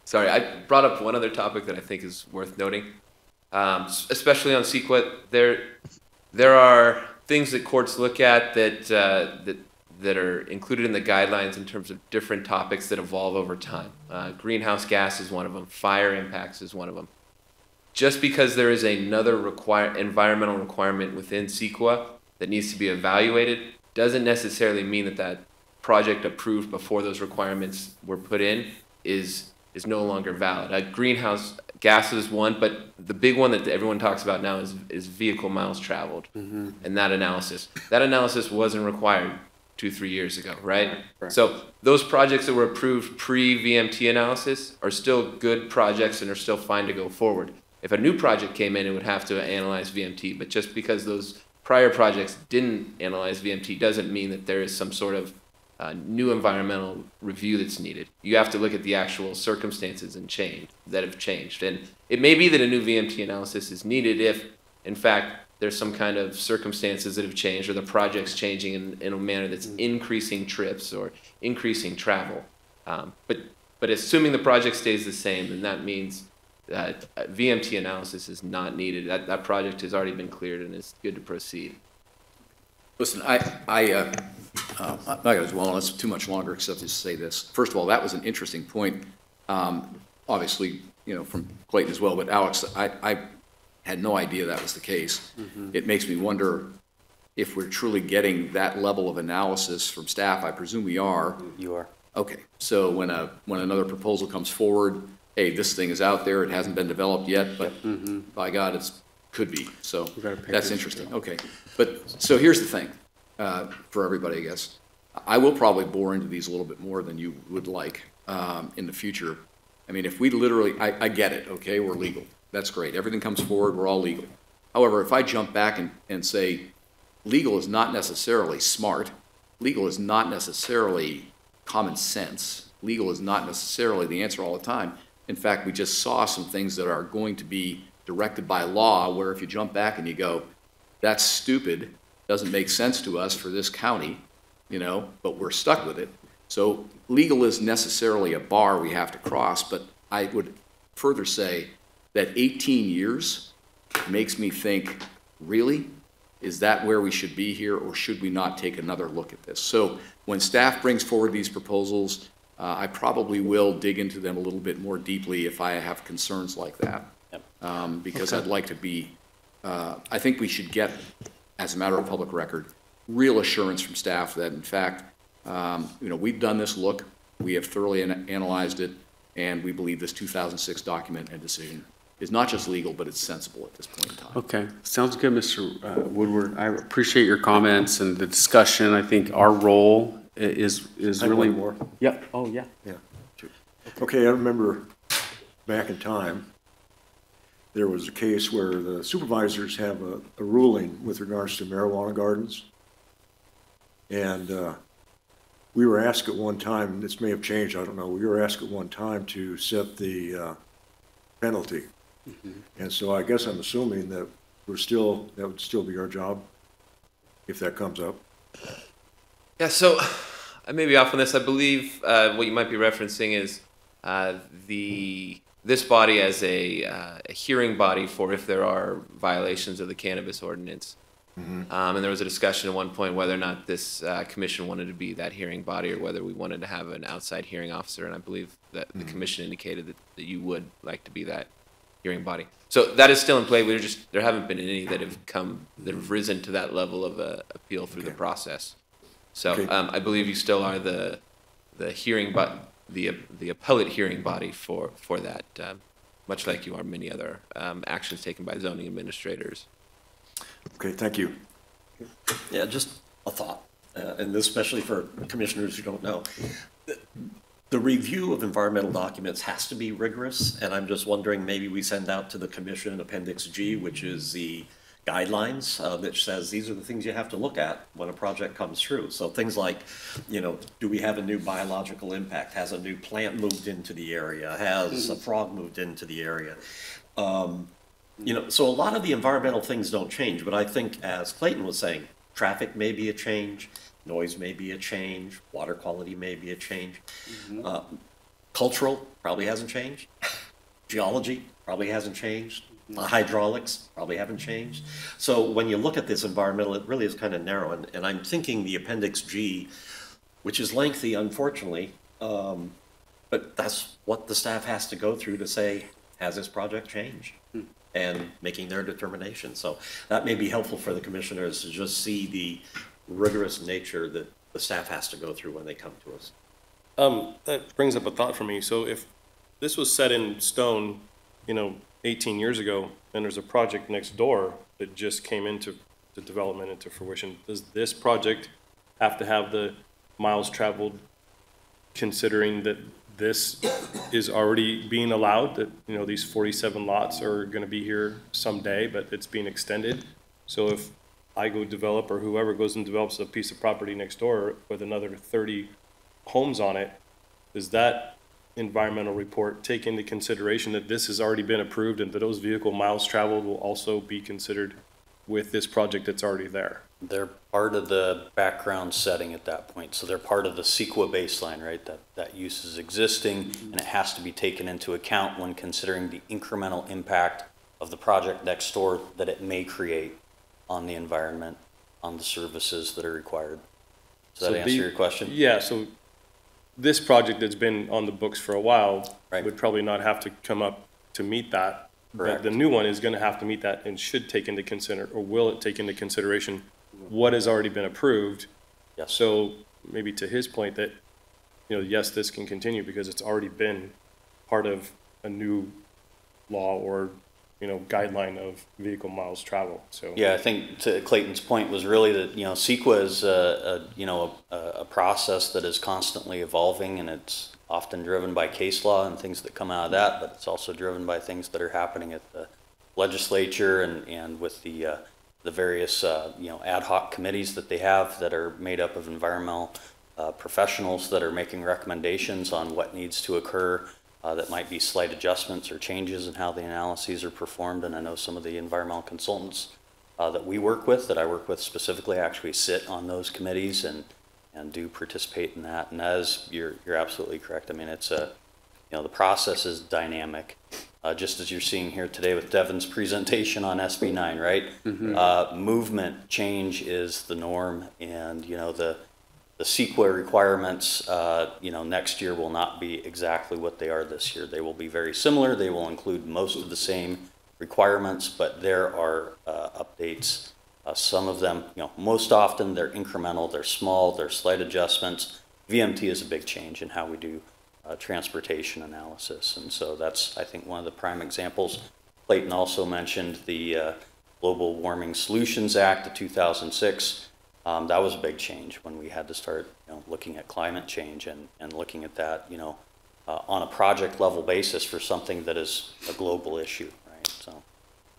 sorry, I brought up one other topic that I think is worth noting, especially on CEQA. There are things that courts look at that are included in the guidelines in terms of different topics that evolve over time. Greenhouse gas is one of them. Fire impacts is one of them. Just because there is another environmental requirement within CEQA that needs to be evaluated doesn't necessarily mean that project approved before those requirements were put in is no longer valid. Greenhouse gas is one, but the big one that everyone talks about now is vehicle miles traveled, and that analysis. That analysis wasn't required 2-3 years ago, right? So those projects that were approved pre-VMT analysis are still good projects and are still fine to go forward. If a new project came in, it would have to analyze VMT, but just because those prior projects didn't analyze VMT doesn't mean that there is some sort of new environmental review that's needed. You have to look at the actual circumstances that have changed. And it may be that a new VMT analysis is needed if, in fact, there's some kind of circumstances that have changed or the project's changing in a manner that's increasing trips or increasing travel. But assuming the project stays the same, then that means that VMT analysis is not needed. That project has already been cleared and is good to proceed. Listen, I'm not going to dwell on this too much longer, except to say this. First of all, that was an interesting point, obviously, from Clayton as well, but Alex, I had no idea that was the case. It makes me wonder if we're truly getting that level of analysis from staff. I presume we are. You are. Okay, so when another proposal comes forward, hey, this thing is out there, it hasn't been developed yet, but by God, it's could be. So that's interesting. Okay, but so here's the thing for everybody, I guess. I will probably bore into these a little bit more than you would like in the future. I mean, if we literally, I get it, okay, we're legal. That's great. Everything comes forward, we're all legal. However, if I jump back and say legal is not necessarily smart, legal is not necessarily common sense, legal is not necessarily the answer all the time. In fact, we just saw some things that are going to be directed by law where if you jump back and you go, that's stupid, doesn't make sense to us for this county, but we're stuck with it. So legal is necessarily a bar we have to cross, but I would further say that 18 years makes me think, really? Is that where we should be here, or should we not take another look at this? So when staff brings forward these proposals, I probably will dig into them a little bit more deeply if I have concerns like that. Because I'd like to be, I think we should get, as a matter of public record, real assurance from staff that, in fact, we've done this look, we have thoroughly analyzed it, and we believe this 2006 document and decision is not just legal, but it's sensible at this point in time. Okay, sounds good, Mr. Woodward. I appreciate your comments and the discussion. I think our role is really more. Yeah. Oh, yeah. Yeah. Okay, I remember back in time, there was a case where the supervisors have a ruling with regards to marijuana gardens. And we were asked at one time, and this may have changed, I don't know, we were asked at one time to set the penalty. And so I guess I'm assuming that that would still be our job if that comes up. Yeah, so I may be off on this. I believe what you might be referencing is this body as a hearing body for if there are violations of the cannabis ordinance. And there was a discussion at one point whether or not this commission wanted to be that hearing body or whether we wanted to have an outside hearing officer. And I believe that the commission indicated that you would like to be that hearing body. So that is still in play. There haven't been any that have risen to that level of appeal through the process. So I believe you still are the hearing, but the appellate hearing body for that, much like you are many other actions taken by zoning administrators. Okay, thank you. Yeah, just a thought, and this especially for commissioners who don't know. The review of environmental documents has to be rigorous, and I'm just wondering, maybe we send out to the commission Appendix G, which is the guidelines that says these are the things you have to look at when a project comes through. So things like, do we have a new biological impact? Has a new plant moved into the area? Has a frog moved into the area? So a lot of the environmental things don't change, but I think, as Clayton was saying, traffic may be a change, noise may be a change, water quality may be a change. Cultural probably hasn't changed. Geology probably hasn't changed. Hydraulics probably haven't changed. So when you look at this environmental, it really is kind of narrow. And I'm thinking the Appendix G, which is lengthy, unfortunately, but that's what the staff has to go through to say, has this project changed? And making their determination. So that may be helpful for the commissioners to just see the rigorous nature that the staff has to go through when they come to us. That brings up a thought for me. So if this was set in stone, 18 years ago, and there's a project next door that just came into the development, into fruition, does this project have to have the miles traveled, considering that this is already being allowed, that these 47 lots are going to be here someday, but it's being extended? So if I go develop, or whoever goes and develops a piece of property next door with another 30 homes on it, does that environmental report take into consideration that this has already been approved and that those vehicle miles traveled will also be considered with this project that's already there? They're part of the background setting at that point. So they're part of the CEQA baseline, right? That use is existing, and it has to be taken into account when considering the incremental impact of the project next door that it may create on the environment, on the services that are required. Does that answer your question? Yeah, so this project that's been on the books for a while Right. would probably not have to come up to meet that. Correct. But the new one is gonna have to meet that and should take into or will it take into consideration what has already been approved? Yes. So maybe to his point that, yes, this can continue because it's already been part of a new law or, guideline of vehicle miles traveled, so. Yeah, I think to Clayton's point was really that, CEQA is a process that is constantly evolving, and it's often driven by case law and things that come out of that, but it's also driven by things that are happening at the legislature and with the various, ad hoc committees that they have that are made up of environmental professionals that are making recommendations on what needs to occur. That might be slight adjustments or changes in how the analyses are performed. And I know some of the environmental consultants that we work with, that I work with specifically, actually sit on those committees and do participate in that. And as you're absolutely correct. I mean, it's the process is dynamic, just as you're seeing here today with Devin's presentation on SB 9, right? Mm-hmm. Movement change is the norm, and the CEQA requirements, next year will not be exactly what they are this year. They will be very similar. They will include most of the same requirements, but there are updates. Some of them, most often they're incremental, they're small, they're slight adjustments. VMT is a big change in how we do transportation analysis, and so that's, I think, one of the prime examples. Clayton also mentioned the Global Warming Solutions Act of 2006. That was a big change when we had to start, looking at climate change and looking at that, on a project level basis for something that is a global issue, right? So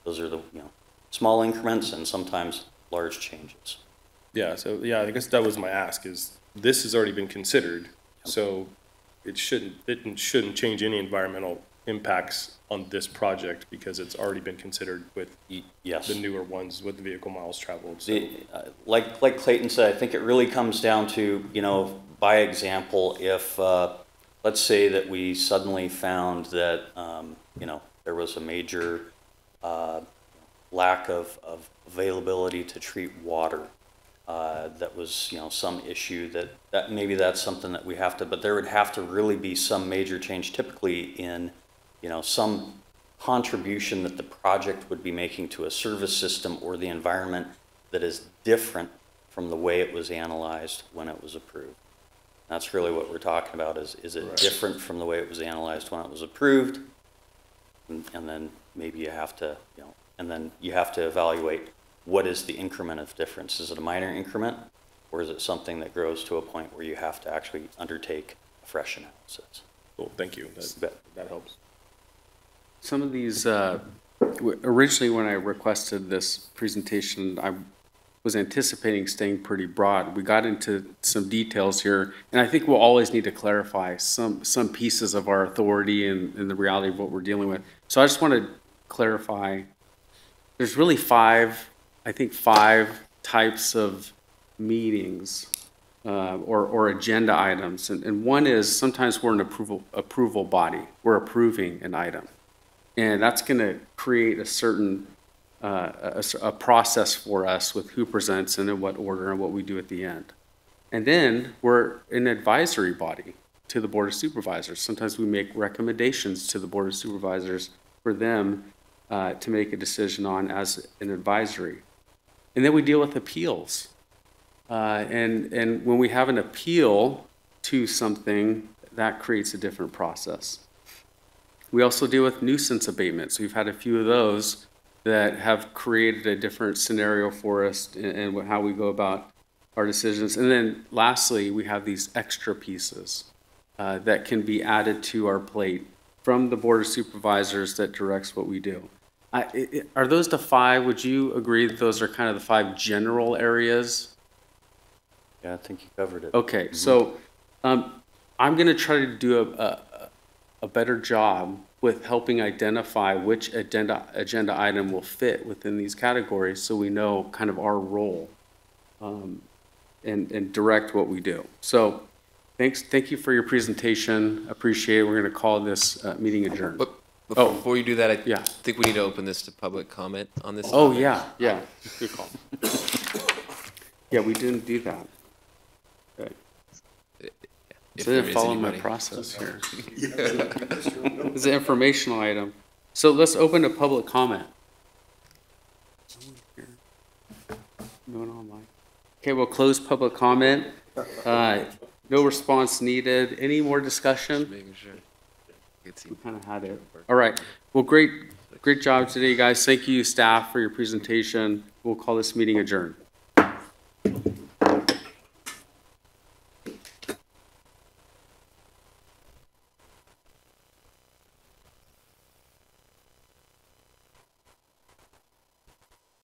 those are the, small increments and sometimes large changes. Yeah, so I guess that was my ask, is this has already been considered, so it shouldn't change any environmental impacts on this project because it's already been considered with yes. the newer ones with the vehicle miles traveled. So. Like Clayton said, I think it really comes down to, by example, if let's say that we suddenly found that, there was a major lack of availability to treat water. That was, some issue that maybe that's something that we have to, but there would have to really be some major change typically in, some contribution that the project would be making to a service system or the environment that is different from the way it was analyzed when it was approved. That's really what we're talking about is it right. different from the way it was analyzed when it was approved? And then maybe you have to, and then you have to evaluate what is the increment of difference. Is it a minor increment, or is it something that grows to a point where you have to actually undertake a fresh analysis? Cool, thank you. That helps. Some of these, originally when I requested this presentation, I was anticipating staying pretty broad. We got into some details here, and I think we'll always need to clarify some pieces of our authority and the reality of what we're dealing with. So I just want to clarify, there's really five types of meetings or agenda items. And one is sometimes we're an approval body. We're approving an item. And that's going to create a certain a process for us with who presents and in what order and what we do at the end. And then we're an advisory body to the Board of Supervisors. Sometimes we make recommendations to the Board of Supervisors for them to make a decision on as an advisory. And then we deal with appeals. And when we have an appeal to something, that creates a different process. We also deal with nuisance abatements. We've had a few of those that have created a different scenario for us and how we go about our decisions. And then lastly, we have these extra pieces that can be added to our plate from the Board of Supervisors that directs what we do. Are those the five? Would you agree that those are kind of the five general areas? Yeah, I think you covered it. Okay, so I'm going to try to do a better job with helping identify which agenda item will fit within these categories so we know kind of our role and direct what we do. So thank you for your presentation. Appreciate it. We're going to call this meeting adjourned. But before you do that, I think we need to open this to public comment on this. Oh, yeah. Good call. Yeah, we didn't do that. if So there they is follow my anybody. process here. It's an informational item. So let's open to public comment. No one online. Okay, we'll close public comment. No response needed. Any more discussion? Making sure. We kind of had it. All right. Well, great job today, guys. Thank you, staff, for your presentation. We'll call this meeting adjourned.